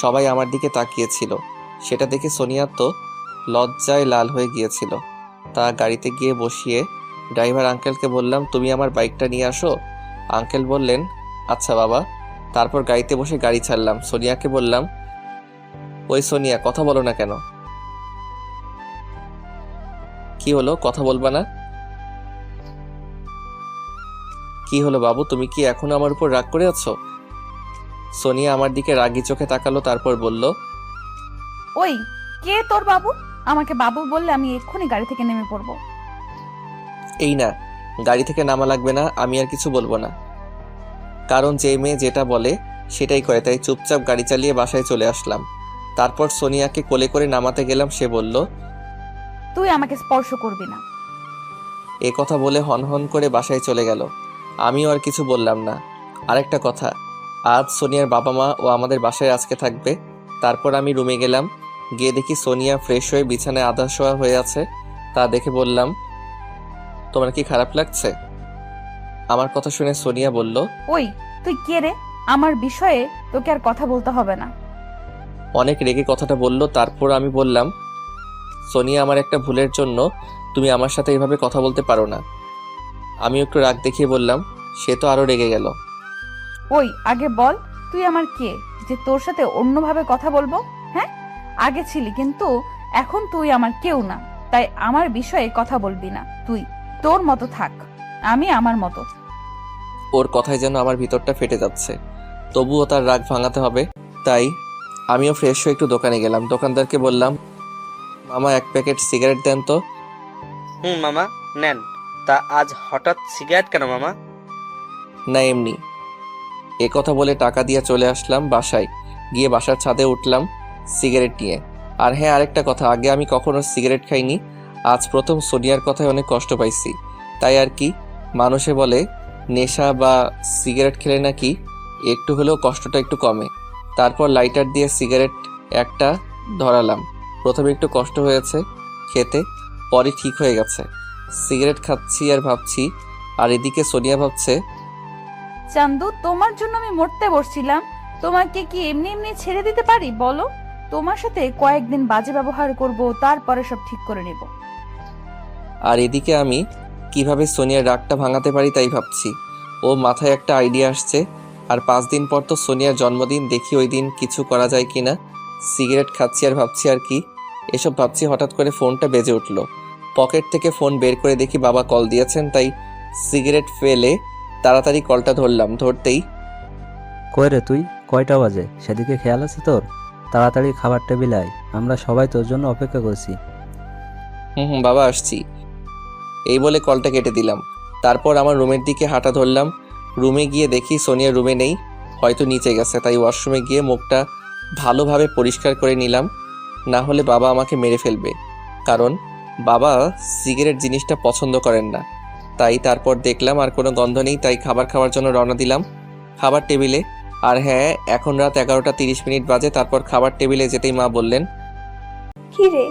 সবাই আমার দিকে তাকিয়েছিল। সেটা দেখে সোনিয়া তো লজ্জায় লাল হয়ে গিয়েছিল। তা গাড়িতে গিয়ে বসিয়ে ড্রাইভার আঙ্কেলকে বললাম, তুমি আমার বাইকটা নিয়ে আসো। আঙ্কেল বললেন, আচ্ছা বাবা। তারপর গাড়িতে বসে গাড়ি ছাড়লাম। সোনিয়াকে বললাম, ওই সোনিয়া, কথা বলো না কেন? কি হলো, কথা বলবা না? কি হলো বাবু, তুমি কি এখনো আমার উপর রাগ করে আছো? সোনিয়া আমার দিকে রাগী চোখে তাকালো, তারপর বলল, ওই কে তোর বাবু? আমাকে বাবু বললে আমি এক্ষুনি গাড়ি থেকে নেমে পড়বো। এই না, গাড়ি থেকে নামা লাগবে না, আমি আর কিছু বলবো না। কারণ যে মেয়ে যেটা বলে সেটাই করে, তাই চুপচাপ গাড়ি চালিয়ে বাসায় চলে আসলাম। তারপর সোনিয়াকে কোলে করে নামাতে গেলাম। সে বলল, তুই আমাকে স্পর্শ করবি না। এ কথা বলে হনহন করে বাসায় চলে গেল। আমিও আর কিছু বললাম না। আরেকটা কথা, আজ সোনিয়ার বাবা মা ও আমাদের বাসায় আজকে থাকবে। তারপর আমি রুমে গেলাম, গিয়ে দেখি সোনিয়া ফ্রেশ হয়ে বিছানায় আধা শোয়া হয়ে আছে। তা দেখে বললাম, তোমার কি খারাপ লাগছে? আমার কথা শুনে সোনিয়া বলল, ওই তুই কে রে? আমার বিষয়ে তোকে আর কথা বলতে হবে না। অনেক রেগে কথাটা বলল। তারপর আমি বললাম, সোনিয়া, আমার একটা ভুলের জন্য তুমি আমার সাথে এভাবে কথা বলতে পারো না। আমি একটু রাগ দেখিয়ে বললাম। সে তো আরো রেগে গেল। ওই আগে বল, তুই আমার কে যে তোর সাথে অন্যভাবে কথা বলবো? হ্যাঁ, আগে ছিলি কিন্তু এখন তুই আমার কেউ না। তাই আমার বিষয়ে কথা বলবি না। তুই তোর মতো থাক, আমি আমার মতো। ওর কথায় যেন আমার ভিতরটা ফেটে যাচ্ছে, তবুও তার রাগ ভাঙাতে হবে। তাই আমিও ফ্রেশ হয়ে একটু দোকানে গেলাম। দোকানদারকে বললাম, মামা 1 প্যাকেট সিগারেট দেন তো। মামা নেন। তা আজ হঠাৎ সিগারেট কেন মামা? না এমনি। এ কথা বলে টাকা দিয়ে চলে আসলাম বাসায়। গিয়ে বাসার ছাদে উঠলাম সিগারেট নিয়ে। আর হ্যাঁ, আরেকটা কথা, আগে আমি কখনো সিগারেট খাইনি, আজ প্রথম সোনিয়ার কথায় অনেক কষ্ট পাইছি। তাই আর কি, মানুষে বলে নেশা বা সিগারেট খেলে নাকি একটু হলেও কষ্টটা একটু কমে। তারপর লাইটার দিয়ে সিগারেট একটা ধরালাম। প্রথমে একটু কষ্ট হয়েছে খেতে, পরে ঠিক হয়ে গেছে। সিগারেট খাচ্ছি আর ভাবছি, আর এদিকে সোনিয়া ভাবছে, চান্দু, তোমার জন্য আমি মরতে বসছিলাম, তোমাকে কি এমনি এমনি ছেড়ে দিতে পারি বলো? তোমার সাথে কয়েকদিন বাজে ব্যবহার করব, তারপরে সব ঠিক করে নেব। আর এদিকে আমি কিভাবে সোনিয়ার রাগটা ভাঙাতে পারি তাই ভাবছি। ও মাথায় একটা আইডিয়া আসছে। আর 5 দিন পর তো সোনিয়ার জন্মদিন, দেখি ওই দিন কিছু করা যায় কিনা। সিগারেট খাচ্ছি আর ভাবছি আর কি, এসব ভাবছি, হঠাৎ করে ফোনটা বেজে উঠলো। পকেট থেকে ফোন বের করে দেখি বাবা কল দিয়েছেন। তাই সিগারেট ফেলে তাড়াতাড়ি কলটা ধরলাম। ধরতেই, কই রে তুই, কয়টা বাজে সেদিকে খেয়াল আছে তোর? তাড়াতাড়ি খাবার টেবিলে আয়, আমরা সবাই তোর জন্য অপেক্ষা করছি। হুম বাবা আসছি, এই বলে কলটা কেটে দিলাম। তারপর আমার রুমের দিকে হাঁটা ধরলাম। রুমে গিয়ে দেখি সোনিয়া রুমে নেই, হয়তো নিচে গেছে। তাই ওয়াশরুমে গিয়ে মুখটা ভালোভাবে পরিষ্কার করে নিলাম, না হলে বাবা আমাকে মেরে ফেলবে। কারণ বাবা সিগারেট জিনিসটা পছন্দ করেন না। তাই তারপর দেখলাম আর কোনো গন্ধ নেই, তাই খাবার খাওয়ার জন্য রওনা দিলাম খাবার টেবিলে। আর হ্যাঁ, এখন রাত 11টা 30 বাজে। তারপর খাবার টেবিলে যেতেই মা বললেন, কি রে,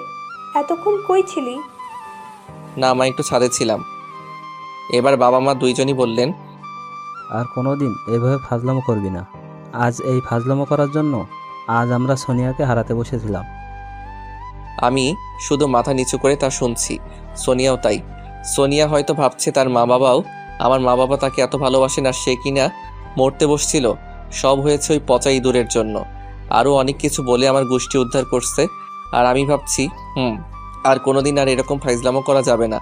এতক্ষণ কই ছিলি? না মা, একটু ছাদে ছিলাম। এবার বাবা মা দুইজনই বললেন, আর কোনো দিন এভাবে ফাজলামো করবি না। আজ এই ফাজলামো করার জন্য আজ আমরা সোনিয়াকে হারাতে বসেছিলাম। আমি শুধু মাথা নিচু করে তা শুনছি। সোনিয়াও তাই। সোনিয়া হয়তো ভাবছে তার মা বাবাও, আমার মা বাবা তাকে এত ভালোবাসেন আর সে কিনা মরতে বসছিল। সব হয়েছে ওই পচা ইঁদুরের জন্য। আরও অনেক কিছু বলে আমার গোষ্ঠী উদ্ধার করছে। আর আমি ভাবছি আর কোনোদিন আর এরকম ফাইজলামো করা যাবে না।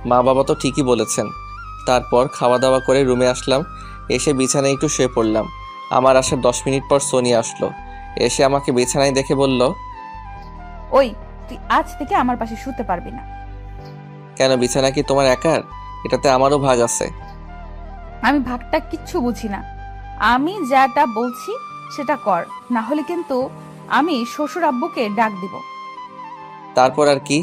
মা বাবা তো ঠিকই বলেছেন। তারপর খাওয়া দাওয়া করে রুমে আসলাম। এসে বিছানায় একটু শুয়ে পড়লাম। আমার আসার 10 মিনিট পর সোনিয়া আসলো। এসে আমাকে বিছানায় দেখে বলল, ওই তুই আজ থেকে আমার পাশে শুতে পারবি না। কেন, বিছানা কি তোমার একার? এটাতে আমারও ভাগ আছে। আমি ভাগটা কিচ্ছু বুঝি না। আমি যাটা বলছি সেটা কর, না হলে কিন্তু আমি শ্বশুর আব্বুকে ডাক দিব। তারপর আর কি,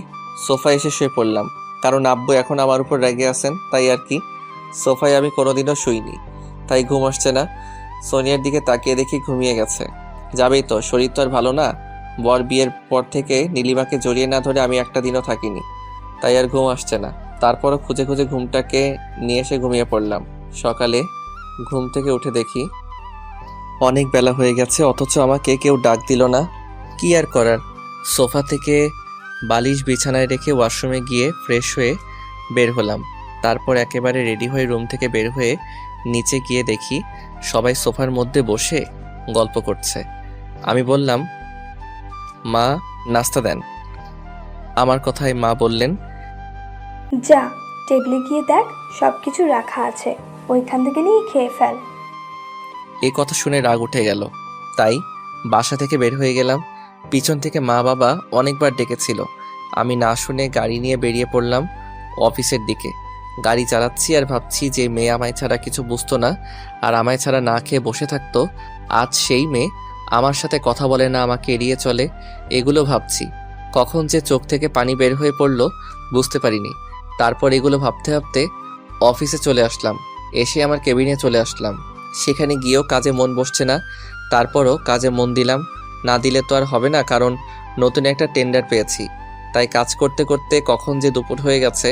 সোফায় এসে শুয়ে পড়লাম। কারণ আব্বু এখন আমার উপর রেগে আছেন, তাই আর কি। সোফায় আমি কোনোদিনও শুইনি, তাই ঘুম আসছে না। সোনিয়ার দিকে তাকিয়ে দেখি ঘুমিয়ে গেছে। যাবেই তো, শরীর তো আর ভালো না। বর বিয়ের পর থেকে নীলিমাকে জড়িয়ে না ধরে আমি একটা দিনও থাকিনি, তাই আর ঘুম আসছে না। তারপরও খুঁজে খুঁজে ঘুমটাকে নিয়ে এসে ঘুমিয়ে পড়লাম। সকালে ঘুম থেকে উঠে দেখি অনেক বেলা হয়ে গেছে, অথচ আমাকে কেউ ডাক দিল না। কি আর করার, সোফা থেকে বালিশ বিছানায় রেখে ওয়াশরুমে গিয়ে ফ্রেশ হয়ে বের হলাম। তারপর একেবারে রেডি হয়ে রুম থেকে বের হয়ে নিচে গিয়ে দেখি সবাই সোফার মধ্যে বসে গল্প করছে। আমি বললাম, মা নাস্তা দেন। আমার কথায় মা বললেন, যা টেবিলে গিয়ে দেখ সব কিছু রাখা আছে, ওইখান থেকে নিয়ে খেয়ে ফেল। এই কথা শুনে রাগ উঠে গেল, তাই বাসা থেকে বের হয়ে গেলাম। পিছন থেকে মা বাবা অনেকবার ডেকেছিল। আমি না শুনে গাড়ি নিয়ে বেরিয়ে পড়লাম অফিসের দিকে। গাড়ি চালাচ্ছি আর ভাবছি যে মেয়ে আমায় ছাড়া কিছু বুঝতো না আর আমায় ছাড়া না খেয়ে বসে থাকতো, আজ সেই মেয়ে আমার সাথে কথা বলে না, আমাকে এড়িয়ে চলে। এগুলো ভাবছি। কখন যে চোখ থেকে পানি বের হয়ে পড়লো বুঝতে পারিনি। তারপর এগুলো ভাবতে ভাবতে অফিসে চলে আসলাম। এসে আমার কেবিনে চলে আসলাম। সেখানে গিয়েও কাজে মন বসছে না। তারপরও কাজে মন দিলাম, না দিলে তো আর হবে না, কারণ নতুন একটা টেন্ডার পেয়েছি। তাই কাজ করতে করতে কখন যে দুপুর হয়ে গেছে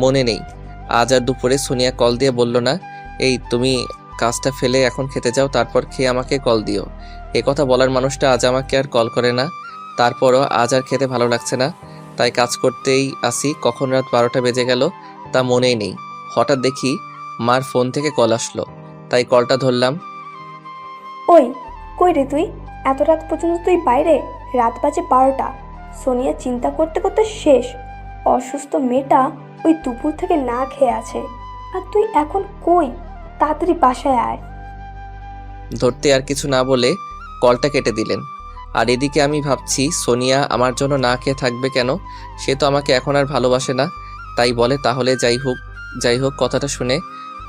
মনে নেই। আজ আর দুপুরে সোনিয়া কল দিয়ে বলল না, এই তুমি কাজটা ফেলে এখন খেতে যাও, তারপর খেয়ে আমাকে কল দিও। এ কথা বলার মানুষটা আজ আমাকে আর কল করে না। তারপরও আজ আর খেতে ভালো লাগছে না, তাই কাজ করতেই আসি। কখন রাত 12টা বেজে গেল তা মনেই নেই। হঠাৎ দেখি মার ফোন থেকে কল আসলো, তাই কলটা ধরলাম। ওই কই রে তুই? এত রাত পর্যন্ত তুই বাইরে? রাত বাজে 12টা। সোনিয়া চিন্তা করতে করতে শেষ। অসুস্থ মেয়েটা ওই দুপুর থেকে না খেয়ে আছে, আর তুই এখন কই? তাড়াতাড়ি বাসায় আয়। ধরতে আর কিছু না বলে কলটা কেটে দিলেন। আর এদিকে আমি ভাবছি সোনিয়া আমার জন্য না খেয়ে থাকবে কেন? সে তো আমাকে এখন আর ভালোবাসে না। তাই বলে তাহলে যাই হোক কথাটা শুনে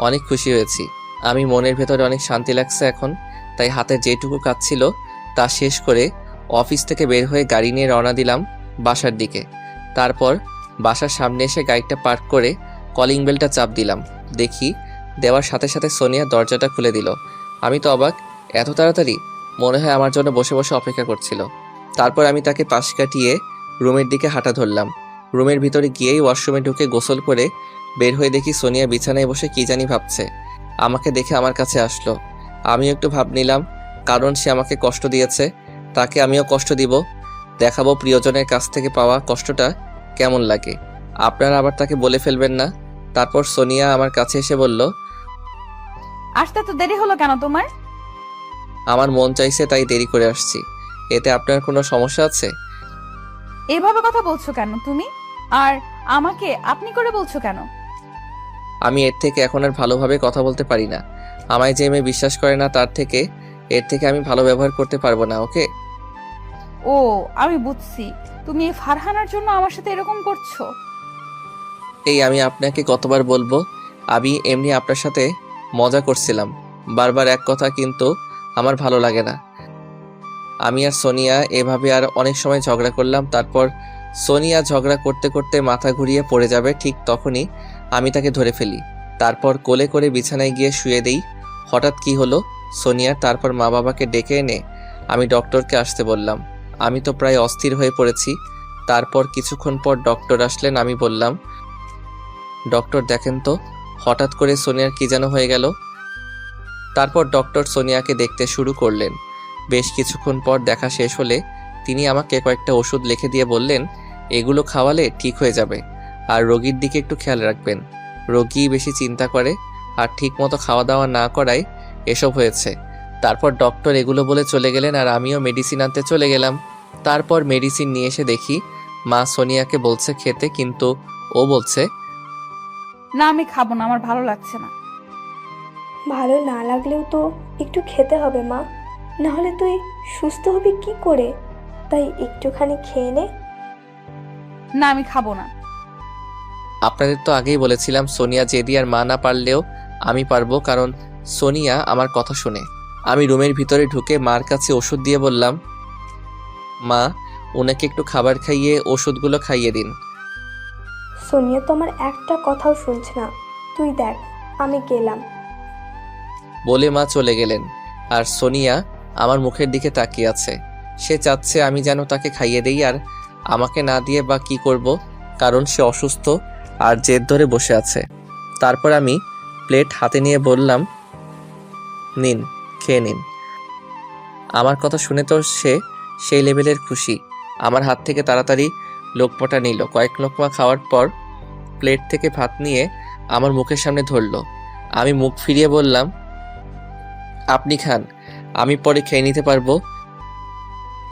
অনেক খুশি হয়েছি। আমি মনের ভেতরে অনেক শান্তি লাগছে এখন। তাই হাতের যেটুকু কাজ ছিল তা শেষ করে অফিস থেকে বের হয়ে গাড়ি নিয়ে রওনা দিলাম বাসার দিকে। তারপর বাসার সামনে এসে গাড়িটা পার্ক করে কলিং বেলটা চাপ দিলাম। দেখি দেওয়ার সাথে সাথে সোনিয়া দরজাটা খুলে দিল। আমি তো অবাক, এত তাড়াতাড়ি? মনে হয় আমার জন্য বসে বসে অপেক্ষা করছিল। তারপর আমি তাকে পাশ কাটিয়ে রুমের দিকে হাঁটা ধরলাম। রুমের ভিতরে গিয়েই ওয়াশরুমে ঢুকে গোসল করে বের হয়ে দেখি সোনিয়া বিছানায় বসে কী জানি ভাবছে। আমাকে দেখে আমার কাছে আসলো। আমিও একটু ভাব নিলাম, কারণ সে আমাকে কষ্ট দিয়েছে, তাকে আমিও কষ্ট দিব। দেখাবো প্রিয়জনের কাছ থেকে পাওয়া কষ্টটা কেমন লাগে। আপনারা আবার তাকে বলে ফেলবেন না। তারপর সোনিয়া আমার কাছে এসে বলল, আসতে তো দেরি হলো কেন তোমার? আমার মন চাইছে তাই দেরি করে আসছি। এতে আপনার কোনো সমস্যা আছে? এইভাবে কথা বলছো কেন তুমি? আর আমাকে আপনি করে বলছো কেন? আমি এর থেকে এখন আর ভালোভাবে কথা বলতে পারি না। আমায় যে মেয়ে বিশ্বাস করে না এর থেকে আমি ভালো ব্যবহার করতে পারবো না। ওকে? ও আমি বুঝছি, তুমি এই ফারহানার জন্য আমার সাথে এরকম করছো। এই আমি আপনাকে কতবার বলবো, আমি এমনি আপনার সাথে মজা করছিলাম। বারবার এক কথা, কিন্তু আমার ভালো লাগে না। আমি আর সোনিয়া এভাবে আর অনেক সময় ঝগড়া করলাম। তারপর সোনিয়া ঝগড়া করতে করতে মাথা ঘুরিয়ে পড়ে যাবে, ঠিক তখনই আমি তাকে ধরে ফেলি। তারপর কোলে করে বিছানায় গিয়ে শুয়ে দেই। হঠাৎ কি হলো সোনিয়ার? তারপর মা বাবাকে ডেকে এনে আমি ডক্টরকে আসতে বললাম। আমি তো প্রায় অস্থির হয়ে পড়েছি। তারপর কিছুক্ষণ পর ডক্টর আসলেন। আমি বললাম, ডক্টর দেখেন তো হঠাৎ করে সোনিয়ার কি যেন হয়ে গেল। তারপর ডক্টর সোনিয়াকে দেখতে শুরু করলেন। বেশ কিছুক্ষণ পর দেখা শেষ হলে তিনি আমাকে কয়েকটা ওষুধ লিখে দিয়ে বললেন, এগুলো খাওয়ালে ঠিক হয়ে যাবে, আর রোগীর দিকে একটু খেয়াল রাখবেন। রোগী বেশি চিন্তা করে আর ঠিকমতো খাওয়া দাওয়া না করায় এসব হয়েছে। তারপর ডক্টর এগুলো বলে চলে গেলেন আর আমিও মেডিসিন আনতে চলে গেলাম। তারপর মেডিসিন নিয়ে এসে দেখি মা সোনিয়াকে বলছে খেতে, কিন্তু ও বলছে, না আমি খাবো না, আমার ভালো লাগছে না। ভালো না লাগলেও তো একটু খেতে হবে মা, নাহলে তুই সুস্থ হবি কি করে? তাই একটুখানি খেয়ে নে। না আমি খাবো না। আপনাদের তো আগেই বলেছিলাম সোনিয়া জেদি আর মা না পারলেও আমি পারবো, কারণ সোনিয়া আমার কথা শুনে। আমি রুমের ভিতরে ঢুকে মার কাছে ওষুধ দিয়ে বললাম, মা ওনাকে একটু খাবার খাইয়ে ওষুধগুলো খাইয়ে দিন। সোনিয়া তো আমার একটা কথাও শুনছে না, তুই দেখ আমি গেলাম। বলে মা চলে গেলেন আর সোনিয়া আমার মুখের দিকে তাকিয়ে আছে। সে চাচ্ছে আমি যেন তাকে খাইয়ে দেই, আর আমাকে না দিয়ে বা কি করব, কারণ সে অসুস্থ আর জেদ ধরে বসে আছে। তারপর আমি প্লেট হাতে নিয়ে বললাম, নিন খেয়ে নিন। আমার কথা শুনে তো সে সেই লেভেলের খুশি। আমার হাত থেকে তাড়াতাড়ি লোকমাটা নিল। কয়েক লোকমা খাওয়ার পর প্লেট থেকে ভাত নিয়ে আমার মুখের সামনে ধরলো। আমি মুখ ফিরিয়ে বললাম, আপনি খান, আমি পরে খেয়ে নিতে পারবো।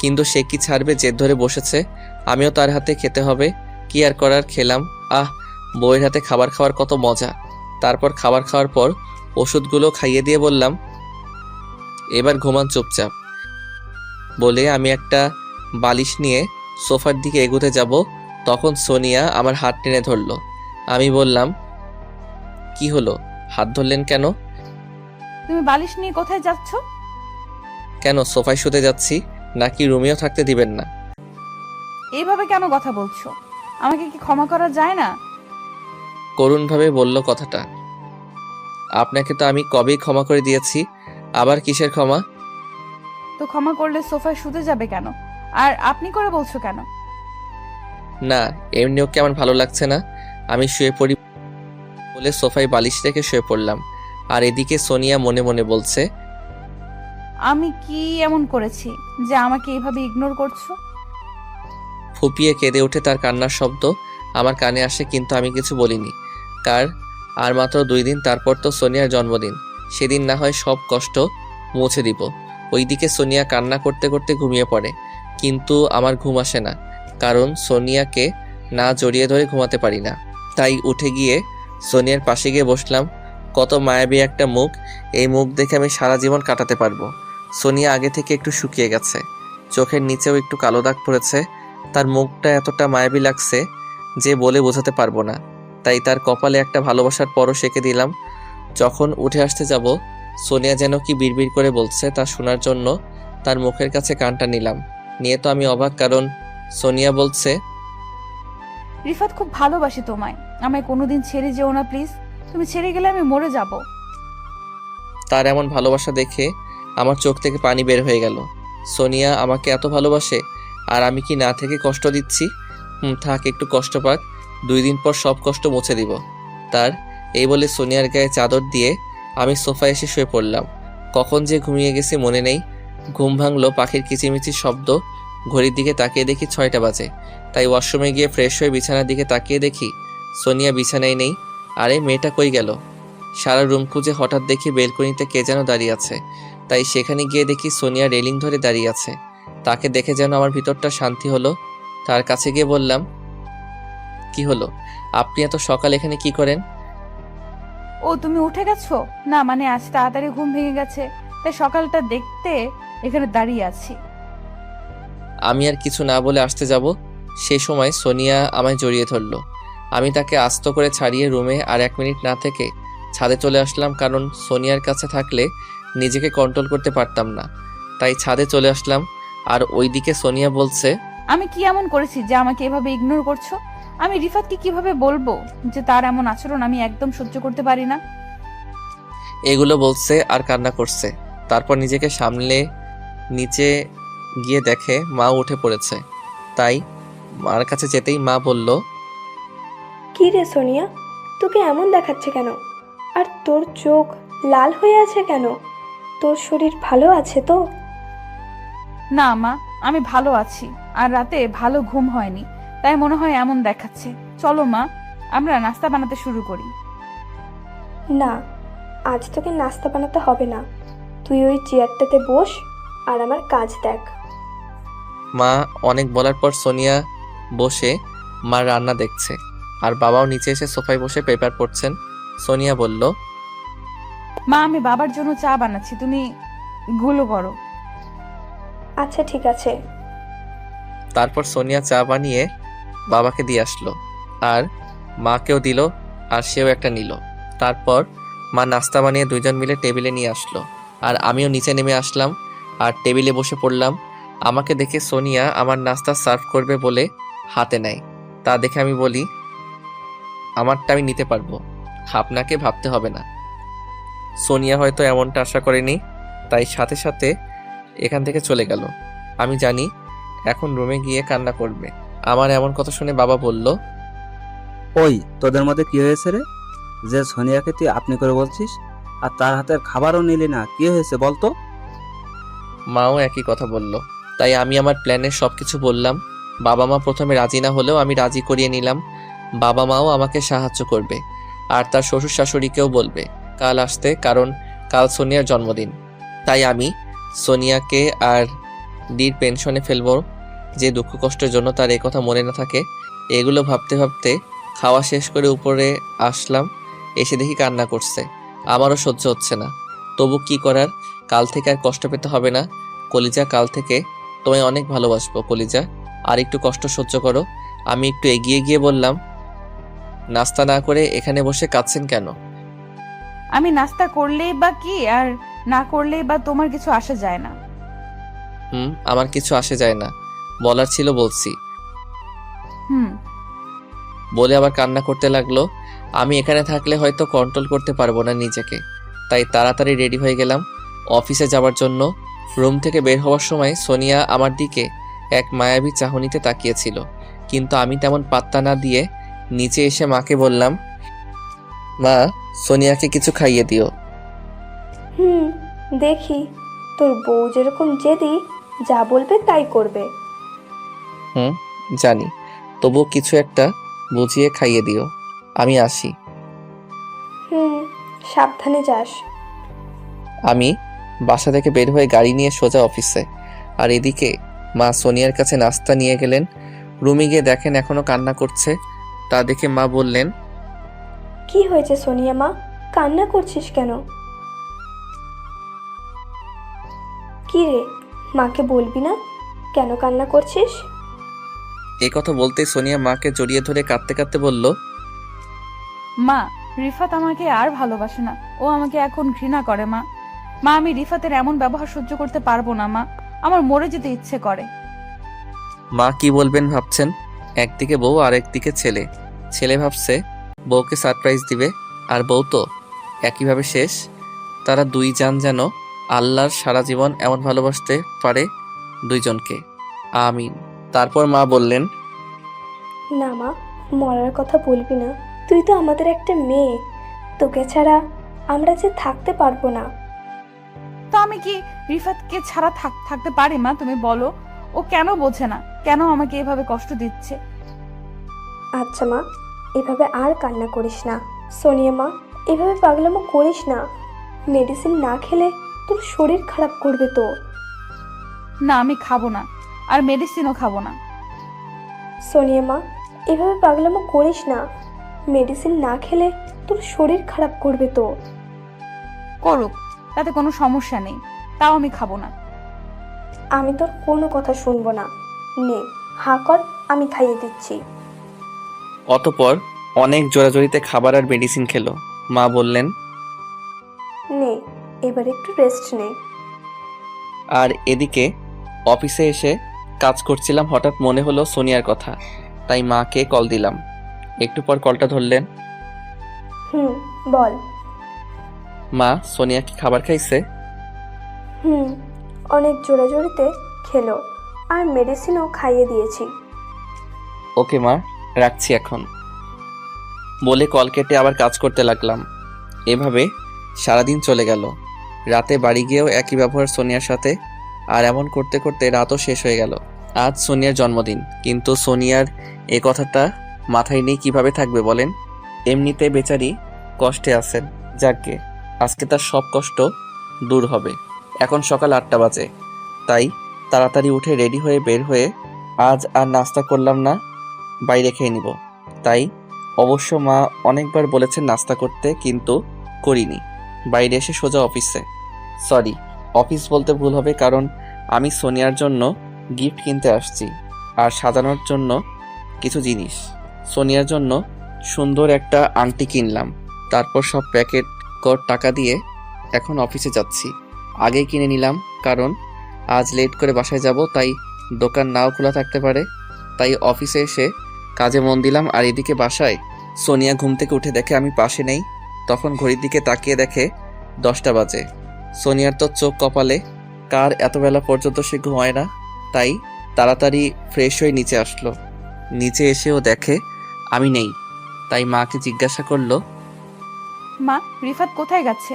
কিন্তু সে কি ছাড়বে, জেদ ধরে বসেছে। আমিও তার হাতে খেতে হবে, কি আর করার, খেলাম। বউয়ের হাতে খাবার খাওয়ার কত মজা। তারপর খাবার খাওয়ার পর ওষুধগুলো খাইয়ে দিয়ে বললাম, এবার ঘুমান চুপচাপ। বলে আমি একটা বালিশ নিয়ে সোফার দিকে এগোতে যাব, তখন সোনিয়া আমার হাত টেনে ধরলো। আমি বললাম, কি হলো, হাত ধরলেন কেন? তুমি বালিশ নিয়ে কোথায় যাচ্ছ? কেন, সোফায় শুতে যাচ্ছি, নাকি রুমেও থাকতে দিবেন না? এইভাবে কেন কথা বলছো? আমাকে কি ক্ষমা করা যায় না? করুণভাবে বলল কথাটা। আপনাকে তো আমি কবেই ক্ষমা করে দিয়েছি, আবার কিসের ক্ষমা? তো ক্ষমা করলে সোফায় শুতে যাবে কেন? আর আপনি করে বলছো কেন? না, এমনি ওকে আমার ভালো লাগছে না, আমি শুয়ে পড়ি বলে সোফায় বালিশ রেখে শুয়ে পড়লাম। আর এদিকে সোনিয়া মনে মনে বলছে, আমি কি এমন করেছি যে আমাকে এইভাবে ইগনোর করছো? ফুপিয়ে কেঁদে ওঠে তার কান্নার শব্দ আমার কানে আসে, কিন্তু আমি কিছু বলিনি। আর মাত্র 2 দিন তারপর তো সোনিয়ার জন্মদিন, সেদিন না হয় সব কষ্ট মুছে দিব। ওইদিকে সোনিয়া কান্না করতে করতে ঘুমিয়ে পড়ে, কিন্তু আমার ঘুম আসে না, কারণ সোনিয়াকে না জড়িয়ে ধরে ঘুমাতে পারি না। তাই উঠে গিয়ে সোনিয়ার পাশে গিয়ে বসলাম। কত মায়াবী একটা মুখ, এই মুখ দেখে আমি সারা জীবন কাটাতে পারবো। সোনিয়া আগে থেকে একটু শুকিয়ে গেছে, চোখের নিচেও একটু কালো দাগ পড়েছে। তার মুখটা এতটা মায়াবী লাগছে যে বলে বোঝাতে পারবো না। তাই তার কপালে একটা ভালোবাসার পরশ এঁকে দিলাম। যখন উঠে আসতে যাব, সোনিয়া যেন কি বিড়বিড় করে বলছে তা শোনার জন্য তার মুখের কাছে কানটা নিলাম। নিয়ে তো আমি অবাক, কারণ সোনিয়া বলছে, রিফাত খুব ভালোবাসি তোমায়, আমায় কোনোদিন ছেড়ে যেও না প্লিজ। তুমি ছেড়ে গেলে আমি মরে যাব। তার এমন ভালোবাসা দেখে আমার চোখ থেকে পানি বের হয়ে গেল। সোনিয়া আমাকে এত ভালোবাসে, আর আমি কি না থেকে কষ্ট দিচ্ছি? থাক, একটু কষ্ট পাক, 2 দিন পর সব কষ্ট মুছে দিব তার। এই বলে সোনিয়ার গায়ে চাদর দিয়ে আমি সোফায় এসে শুয়ে পড়লাম। কখন যে ঘুমিয়ে গেছি মনে নেই। ঘুম ভাঙলো পাখির কিচিমিচির শব্দ। ঘড়ির দিকে তাকিয়ে দেখি 6টা বাজে। তাই ওয়াশরুমে গিয়ে ফ্রেশ হয়ে বিছানার দিকে তাকিয়ে দেখি সোনিয়া বিছানায় নেই। আরে মেয়েটা কই গেল? সারা রুম খুঁজে হঠাৎ দেখি বেলকনিতে কে যেন দাঁড়িয়ে আছে। তাই সেখানে গিয়ে দেখি সোনিয়া রেলিং ধরে দাঁড়িয়ে আছে। তাকে দেখে যেন আমার ভিতরটা শান্তি হলো। তার কাছে গিয়ে বললাম, কি হলো, আপনি এত সকাল এখানে কি করেন? ও তুমি উঠে গেছো? না মানে আজ তাড়াতাড়ি ঘুম ভেঙে গেছে, তাই সকালটা দেখতে এখানে দাঁড়িয়ে আছি। আমি আর কিছু না বলে আসতে যাব, সেই সময় সোনিয়া আমায় জড়িয়ে ধরলো। আমি তাকে আস্ত করে ছাড়িয়ে রুমে আর 1 মিনিট না থেকে ছাদে চলে আসলাম, কারণ সোনিয়ার কাছে থাকলে নিজেকে কন্ট্রোল করতে পারতাম না। তাই ছাদে চলে আসলাম। আর ওইদিকে সোনিয়া বলছে, আমি কি এমন করেছি যে আমাকে এভাবে ইগনোর করছো? আমি রিফাতকে কিভাবে বলবো যে তার এমন আচরণ আমি একদম সহ্য করতে পারি না? এগুলো বলছে আর কান্না করছে। তারপর নিজেকে সামলে নিচে গিয়ে দেখে মা উঠে পড়েছে। তাই মার কাছে যেতেই মা বলল, কি রে সোনিয়া, তোকে এমন দেখাচ্ছে কেন? আর তোর চোখ লাল হয়ে আছে কেন? তোর শরীর ভালো আছে তো? না মা, আমি ভালো আছি, আর রাতে ভালো ঘুম হয়নি, তাই মনে হয় এমন দেখাচ্ছে। চলো মা, আমরা নাস্তা বানাতে শুরু করি। না, আজ তোকে নাস্তা বানাতে হবে না। তুই ওই চেয়ারটাতে বস আর আমার কাজ দেখ। মা অনেক বলার পর সোনিয়া বসে মার রান্না দেখছে, আর বাবাও নিচে এসে সোফায় বসে পেপার পড়ছেন। সোনিয়া বলল, মা, আমি বাবার জন্য চা বানাচ্ছি, তুমি গুলো করো। আচ্ছা ঠিক আছে। তারপর সোনিয়া চা বানিয়ে বাবাকে দিয়ে আসলো, আর মাকেও দিল, আর সেও একটা নিল। তারপর মা নাস্তা বানিয়ে দুইজন মিলে টেবিলে নিয়ে আসলো, আর আমিও নিচে নেমে আসলাম আর টেবিলে বসে পড়লাম। আমাকে দেখে সোনিয়া আমার নাস্তা সার্ভ করবে বলে হাতে নেয়। তা দেখে আমি বলি, আমারটা আমি নিতে পারবো, আপনাকে ভাবতে হবে না। সোনিয়া হয়তো এমনটা আশা করেনি, তাই সাথে সাথে এখান থেকে চলে গেল। আমি জানি এখন রুমে গিয়ে কান্না করবে। আমার এমন কথা শুনে বাবা বলল, ওই তোদের মধ্যে কি হয়েছে রে, যে সোনিয়াকে তুই আপনি করে বলছিস আর তার হাতের খাবারও নিলি না? কি হয়েছে বলতো? মাও একই কথা বলল। তাই আমি আমার প্ল্যানের সবকিছু বললাম। বাবা মা প্রথমে রাজি না হলেও আমি রাজি করিয়ে নিলাম। বাবা মাও আমাকে সাহায্য করবে, আর তার শ্বশুর শাশুড়িকেও বলবে কাল আসতে, কারণ কাল সোনিয়ার জন্মদিন। তাই আমি সোনিয়াকে আর ডির পেনশনে ফেলবো, যে দুঃখ কষ্টের জন্য তার এই কথা মনে না থাকে। এগুলো ভাবতে ভাবতে খাওয়া শেষ করে উপরে আসলাম। এসে দেখি কান্না করছে। আমারও সহ্য হচ্ছে না, তবু কি করার, কাল থেকে আর কষ্ট পেতে হবে না। কলিজা, কাল থেকে তোমায় অনেক ভালোবাসবো কলিজা, আর একটু কষ্ট সহ্য করো। আমি একটু এগিয়ে গিয়ে বললাম, নাস্তা না করে এখানে বসে কাঁদছেন কেন? আমি নাস্তা করলেই বা কি, আর না করলেই বা তোমার কিছু আসে যায় না। আমার কিছু আসে যায় না, বলার ছিল বলছি। হুম। বলে আবার কান্না করতে লাগলো। আমি এখানে থাকলে হয়তো কন্ট্রোল করতে পারবো না নিজেকে, তাই তাড়াতাড়ি রেডি হয়ে গেলাম অফিসে যাওয়ার জন্য। রুম থেকে বের হওয়ার সময় সোনিয়া আমার দিকে এক মায়াবী চাহনিতে তাকিয়েছিল, কিন্তু আমি তেমন পাত্তা না দিয়ে নিচে এসে মাকে বললাম, মা, সোনিয়াকে কিছু খাইয়ে দিও। দেখি, তোর বউ যেরকম জেদি, যা বলবে তাই করবে। জানি, তবুও কিছু একটা বুঝিয়ে খাইয়ে দিও। আমি আসি। সাবধানে যাস। আমি বাসা থেকে বের হয়ে গাড়ি নিয়ে সোজা অফিসে, আর এদিকে মা সোনিয়ার কাছে নাস্তা নিয়ে গেলেন। রুমে গিয়ে দেখেন এখনো কান্না করছে। তা দেখে মা বললেন, কি হয়েছে সোনিয়া মা, কান্না করছিস কেন? কি রে, মাকে বলবি না কেন কান্না করছিস? এই কথা বলতে সোনিয়া মাকে জড়িয়ে ধরে কাঁদতে কাঁদতে বলল, মা, রিফাত আমাকে আর ভালোবাসে না, ও আমাকে এখন ঘৃণা করে। মা, আমি রিফাতের এমন ব্যবহার সহ্য করতে পারবো না। মা, আমার মরে যেতে ইচ্ছে করে। মা কি বলবেন ভাবছেন? একদিকে বউ আর একদিকে ছেলে। ছেলে ভাবছে বউকে সারপ্রাইজ দিবে, আর বউ তো একইভাবে শেষ। তারা দুই জান যেন আল্লাহর সারা জীবন এমন ভালোবাসতে পারে দুইজনকে। আমিন। তারপর মা বললেন, না মা, মরার কথা বলবি না। তুই তো আমাদের একটা মেয়ে, তোকে ছাড়া আমরা যে থাকতে পারবো না। তো আমি কি রিফাতকে ছাড়া থাকতে পারি? মা, তুমি বলো, ও কেন বোঝে না, কেন আমাকে এভাবে কষ্ট দিচ্ছে? আচ্ছা মা, এভাবে আর কান্না করিস না। সোনিয়া মা, এভাবে পাগলামো করিস না। মেডিসিন না খেলে তোর শরীর খারাপ করবে তো। না, আমি খাবো না, আর মেডিসিনও খাবো না। সোনিয়া মা, এভাবে পাগলামো করিস না। মেডিসিন না খেলে তোর শরীর খারাপ করবে তো। করুক, তাতে কোনো সমস্যা নেই, তাও আমি খাবো না। আমি তোর কোনো কথা শুনবো না। নে, হাঁ কর, আমি খাইয়ে দিচ্ছি। অতপর অনেক জোরাজোরিতে খাবার আর মেডিসিন খেলো। মা বললেন, নে, এবার একটু রেস্ট নে। আর এদিকে অফিসে এসে কাজ করছিলাম, হঠাৎ মনে হলো সোনিয়ার কথা, তাই মাকে কল দিলাম। একটু পর কলটা ধরলেন। বল। মা, সোনিয়া কি খাবার খাইছে? অনেক জোরাজোরিতে খেলো, আর মেডিসিনও খাইয়ে দিয়েছি। ওকে মা, রাখছি এখন, বলে কল কেটে আবার কাজ করতে লাগলাম। এভাবে সারাদিন চলে গেল। রাতে বাড়ি গিয়েও একই ব্যবহার সোনিয়ার সাথে, আর এমন করতে করতে রাতও শেষ হয়ে গেল। আজ সোনিয়ার জন্মদিন, কিন্তু সোনিয়ার এ কথাটা মাথায় নেই কিভাবে থাকবে বলেন? এমনিতে বেচারি কষ্টে আছেন, যাকগে আজকে তার সব কষ্ট দূর হবে। এখন সকাল 8টা বাজে, তাই তাড়াতাড়ি উঠে রেডি হয়ে বের হয়ে, আজ আর নাস্তা করলাম না, বাইরে খেয়ে নিব। তাই অবশ্য মা অনেকবার বলেছেন নাস্তা করতে, কিন্তু করিনি। বাইরে এসে সোজা অফিসে, সরি অফিস বলতে ভুল হবে, কারণ আমি সোনিয়ার জন্য গিফট কিনতে আসছি আর সাজানোর জন্য কিছু জিনিস। সোনিয়ার জন্য সুন্দর একটা আংটি কিনলাম, তারপর সব প্যাকেট কর টাকা দিয়ে এখন অফিসে যাচ্ছি। আগেই কিনে নিলাম, কারণ আজ লেট করে বাসায় যাব, তাই দোকান নাও খোলা থাকতে পারে। তাই অফিসে এসে কাজে মন দিলাম। আর এদিকে বাসায় সোনিয়া ঘুম থেকে উঠে দেখে আমি পাশে নেই। তখন ঘড়ির দিকে তাকিয়ে দেখে 10টা বাজে। সোনিয়ার তো চোখ কপালে, কার এত বেলা পর্যন্ত সে ঘুমায় না। তাই তাড়াতাড়ি ফ্রেশ হয়ে নিচে আসলো। নিচে এসেও দেখে আমি নেই, তাই মাকে জিজ্ঞাসা করলো, মা, রিফাত কোথায় গেছে?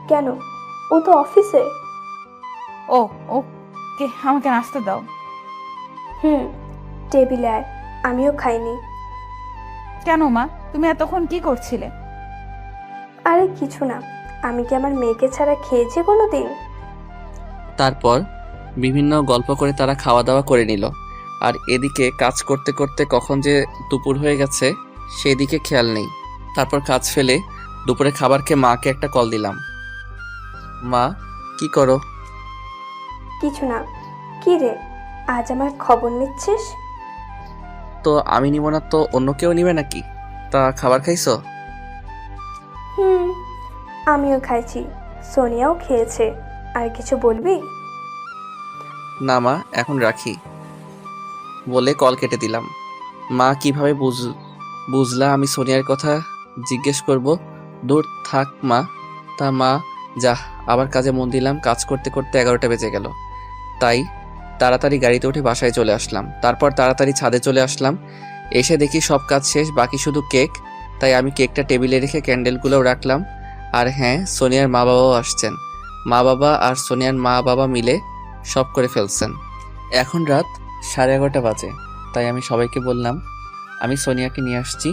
কেন? ও তো অফিসে। ও ওকে, আমাকে নাস্তা দাও। টেবিলে আয়, আমিও খাইনি। কেন মা, তুমি এতক্ষণ কি করছিলে? আরে কিছু না, আমি কি আমার মেয়েকে ছাড়া খেয়েছি কোনো দিন? তারপর বিভিন্ন গল্প করে তারা খাওয়া দাওয়া করে নিল। আর এদিকে কাজ করতে করতে কখন যে দুপুর হয়ে গেছে সেদিকে খেয়াল নেই। তারপর কাজ ফেলে দুপুরে খাবার খেয়ে মাকে একটা কল দিলাম। মা, কি করো? কিছু না। কি রে, আজ আমার খবর নিচ্ছিস? তো আমি নিব না তো অন্য কেউ নিবে নাকি? তা খাবার খাইছো? আমিও খাইছি, সোনিয়াও খেয়েছে। আর কিছু বলবি? না মা, এখন রাখি বলে কল কেটে দিলাম। মা কিভাবে বুঝলা আমি সোনিয়ার কথা জিজ্ঞেস করব? দূর থাক মা। তা মা, যা, আবার কাজে মন দিলাম। কাজ করতে করতে 11টা বেজে গেল, তাই তাড়াতাড়ি গাড়িতে উঠে বাসায় চলে আসলাম। তারপর তাড়াতাড়ি ছাদে চলে আসলাম। এসে দেখি সব কাজ শেষ, বাকি শুধু কেক। তাই আমি কেকটা টেবিলে রেখে ক্যান্ডেলগুলোও রাখলাম। আর হ্যাঁ, সোনিয়ার মা বাবাও আসছেন। মা বাবা আর সোনিয়ার মা বাবা মিলে সব করে ফেলছেন। এখন রাত 11:30 বাজে, তাই আমি সবাইকে বললাম, আমি সোনিয়াকে নিয়ে আসছি,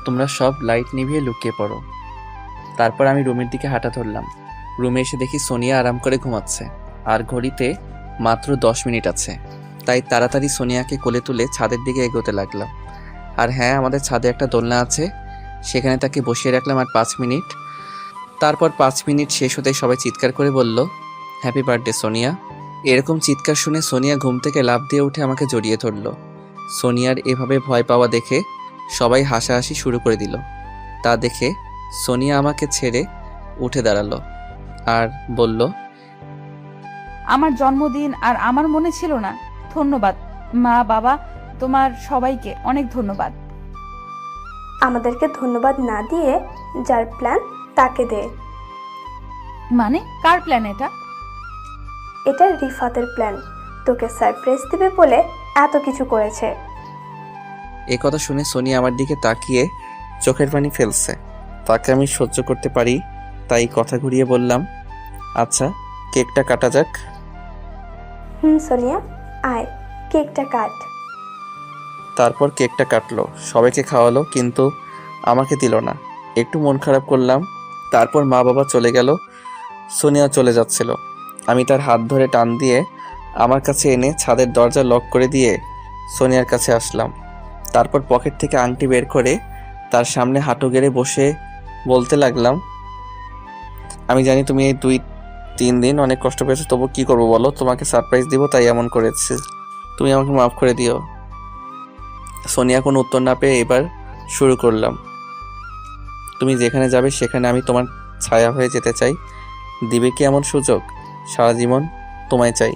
তোমরা সব লাইট নিভিয়ে লুকিয়ে পড়ো। তারপর আমি রুমের দিকে হাঁটা ধরলাম। রুমে এসে দেখি সোনিয়া আরাম করে ঘুমাচ্ছে, আর ঘড়িতে মাত্র 10 মিনিট আছে। তাই তাড়াতাড়ি সোনিয়াকে কোলে তুলে ছাদের দিকে এগোতে লাগলাম। আর হ্যাঁ, আমাদের ছাদে একটা দোলনা আছে, সেখানে তাকে বসিয়ে রাখলাম আর 5 মিনিট। তারপর 5 মিনিট শেষ হতেই সবাই চিৎকার করে বলল, হ্যাপি বার্থডে সোনিয়া। এরকম চিৎকার শুনে সোনিয়া ঘুম থেকে লাফ দিয়ে উঠে আমাকে জড়িয়ে ধরল। সোনিয়ার এভাবে ভয় পাওয়া দেখে সবাই হাসাহাসি শুরু করে দিল। তা দেখে সোনিয়া আমাকে ছেড়ে উঠে দাঁড়ালো আর বলল, আমার জন্মদিন আর আমার মনে ছিল না। ধন্যবাদ মা, বাবা, তোমার সবাইকে অনেক ধন্যবাদ। আমাদেরকে ধন্যবাদ না দিয়ে যার প্ল্যান তাকে দে। মানে কার প্ল্যান এটা? এটা রিফাতের প্ল্যান, তোকে সারপ্রাইজ দিবে বলে এত কিছু করেছে। এ কথা শুনে সোনিয়া আমার দিকে তাকিয়ে চোখের পানি ফেলছে। তাকে আমি সহ্য করতে পারি, তাই কথা ঘুরিয়ে বললাম, আচ্ছা কেকটা কাটা যাক। সোনিয়া, আয় কেকটা কাট। তারপর কেকটা কাটলো, সবাইকে খাওয়ালো, কিন্তু আমাকে দিল না। একটু মন খারাপ করলাম। তারপর মা বাবা চলে গেল। সোনিয়া চলে যাচ্ছিল। আমি তার হাত ধরে টান দিয়ে আমার কাছে এনে ছাদের দরজা লক করে দিয়ে সোনিয়ার কাছে আসলাম। তারপর পকেট থেকে আংটি বের করে তার সামনে হাঁটু গেড়ে বসে বলতে লাগলাম, আমি জানি তুমি এই 2-3 দিন অনেক কষ্ট পেয়েছো, তবু কি করবো বলো? তোমাকে সারপ্রাইজ দিব, তাই এমন করেছি। তুমি আমাকে মাফ করে দিও। সোনিয়া কোনো উত্তর না পেয়ে এবার শুরু করলাম, তুমি যেখানে যাবে সেখানে আমি তোমার ছায়া হয়ে যেতে চাই। দিবে কি এমন সুযোগ? সারা জীবন তোমায় চাই,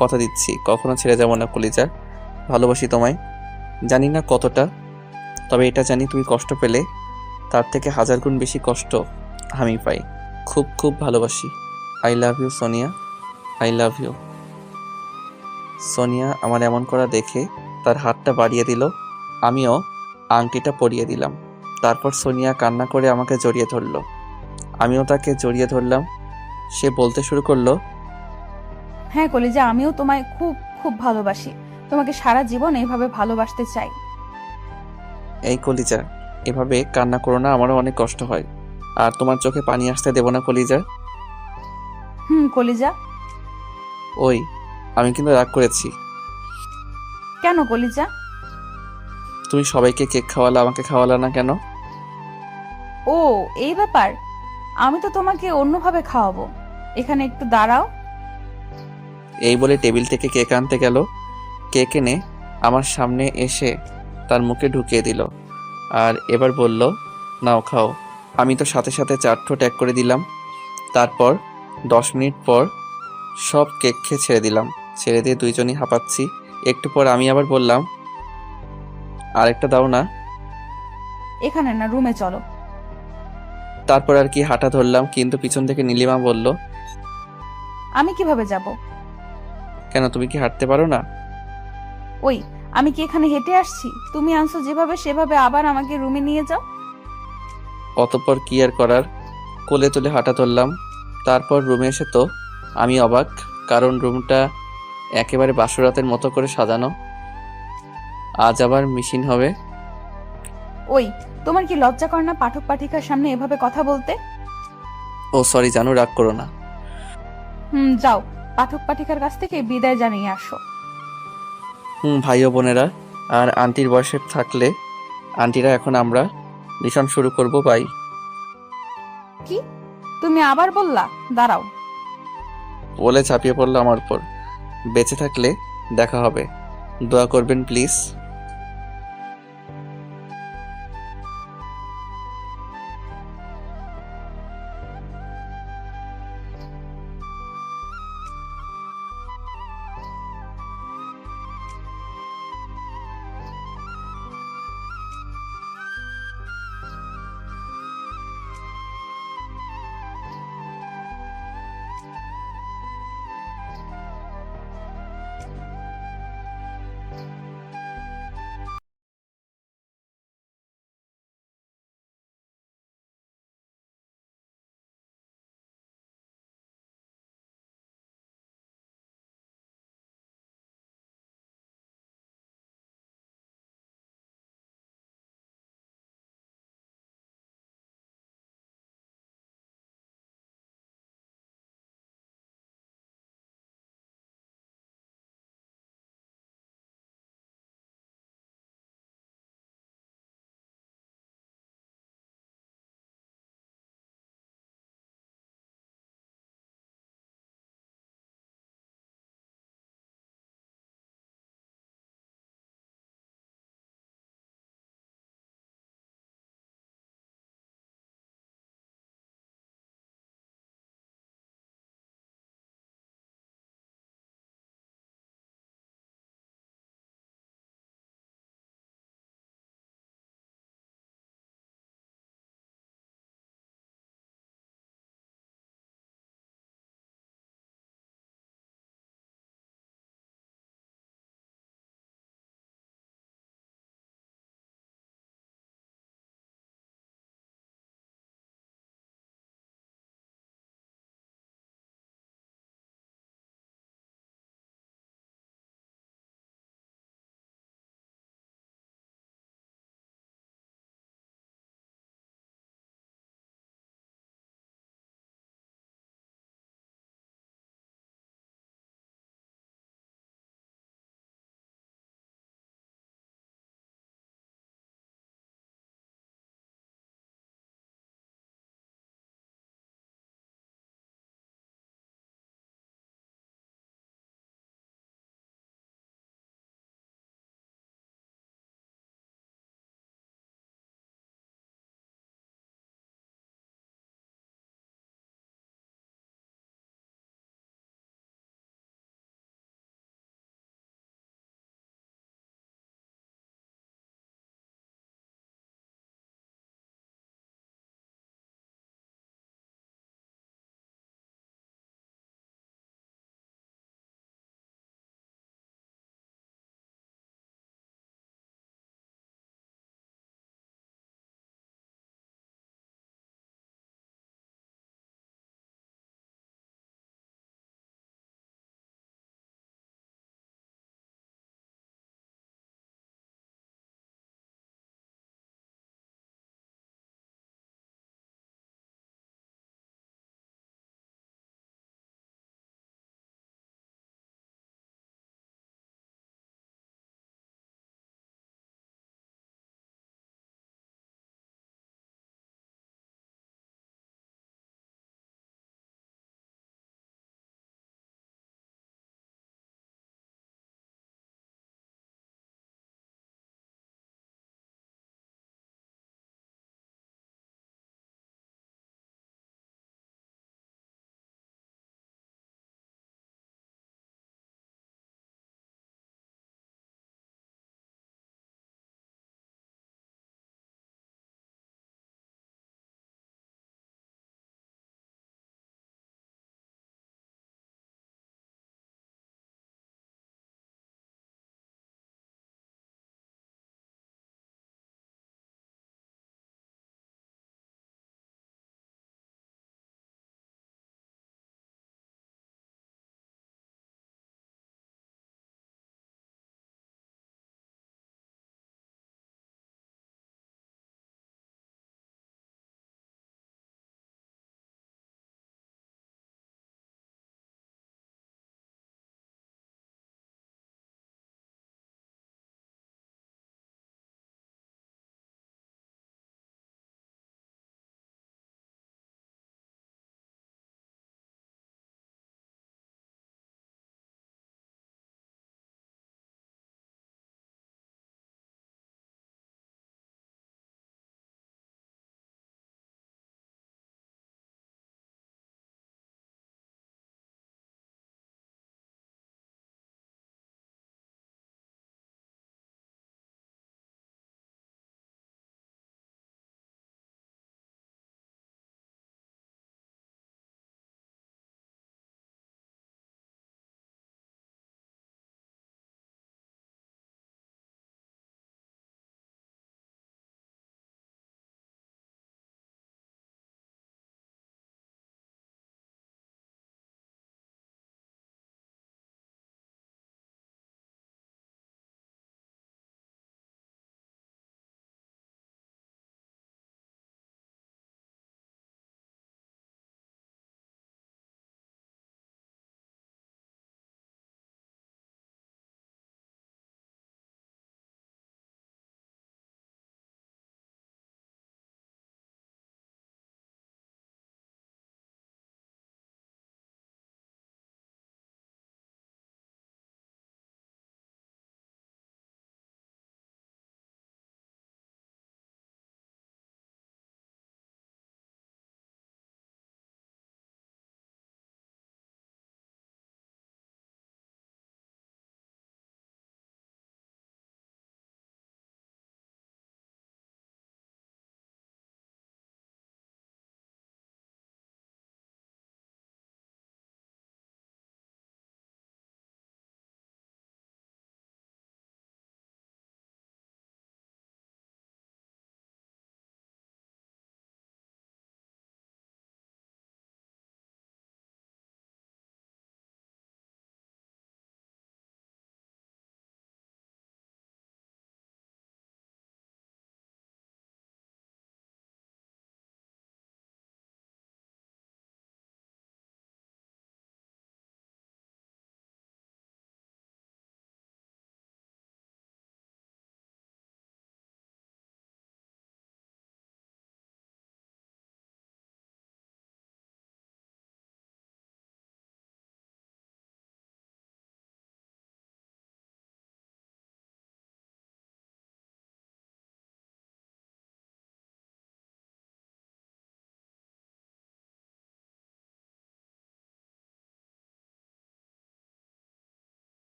কথা দিচ্ছি কখনো ছেড়ে যাব না কলিজা। ভালোবাসি তোমায়, জানি না কতটা, তবে এটা জানি তুমি কষ্ট পেলে তার থেকে 1000 গুণ বেশি কষ্ট আমি পাই। খুব খুব ভালোবাসি। I love you Sonia, I love you. Sonia আমার এমন করা দেখে তার হাতটা বাড়িয়ে দিল। আমিও আংটিটা পরিয়ে দিলাম। তারপর সোনিয়া কান্না করে আমাকে জড়িয়ে ধরলো। আমিও তাকে জড়িয়ে ধরলাম। সে বলতে শুরু করলো, হ্যাঁ কলিজা, আমিও তোমায় খুব খুব ভালোবাসি। তোমাকে সারা জীবন এইভাবে ভালোবাসতে চাই। এই কলিজা, এভাবে কান্না করো না, আমারও অনেক কষ্ট হয়। আর তোমার চোখে পানি আসতে দেব না কলিজা। কলিজা। ওই, আমি কিন্তু রাগ করেছি। কেন কলিজা? তুমি সবাইকে কেক খাওয়ালা, আমাকে খাওয়ালা না কেন? ও, এই ব্যাপার। আমি তো তোমাকে অন্যভাবে খাওয়াবো। এখানে একটু দাঁড়াও। এই বলে টেবিল থেকে কেক আনতে গেল। কেক এনে আমার সামনে এসে তার মুখে ঢুকিয়ে দিল আর এবার বলল, নাও খাও। আমি তো সাথে সাথে 4 ঠোঁট এক করে দিলাম। তারপর 10 মিনিট পর সব কেক খেয়ে ছেড়ে দিলাম। ছেড়ে দিয়ে দুইজনই হাঁপাচ্ছি। একটু পর আমি আবার বললাম, আরেকটা দাও না। এখানে না, রুমে চলো। তারপর আর কি হাঁটা ধরলাম, কিন্তু পিছন থেকে নীলিমা বলল, আমি কিভাবে যাব? কেন, তুমি কি হাঁটতে পারো না? ওই, আমি কি এখানে হেঁটে আসছি? তুমি আনছো যেভাবে সেভাবে আবার আমাকে রুমে নিয়ে যাও। অতঃপর কি আর করার, কোলে তুলে হাঁটা ধরলাম। তারপর রুমে এসে তো আমি অবাক, কারণ রুমটা একেবারে বাসরাতের মতো করে সাজানো। আজ আবার মিশিন হবে। ওই, তোমার কি লজ্জা করে না পাঠক পাঠিকার সামনে এভাবে কথা বলতে? ও সরি জানু, রাগ করো না। যাও, পাঠক পাঠিকার কাছ থেকে বিদায় জানিয়ে আসো। ভাই ও বোনেরা আর আন্টির বয়সে থাকলে আন্টিরা, এখন আমরা মিশন শুরু করব। বাই। কি? তুমি আবার বললা? দাঁড়াও। বলে ঝাঁপিয়ে পড়লো আমার উপর। বেঁচে থাকলে দেখা হবে, দোয়া করবেন প্লিজ।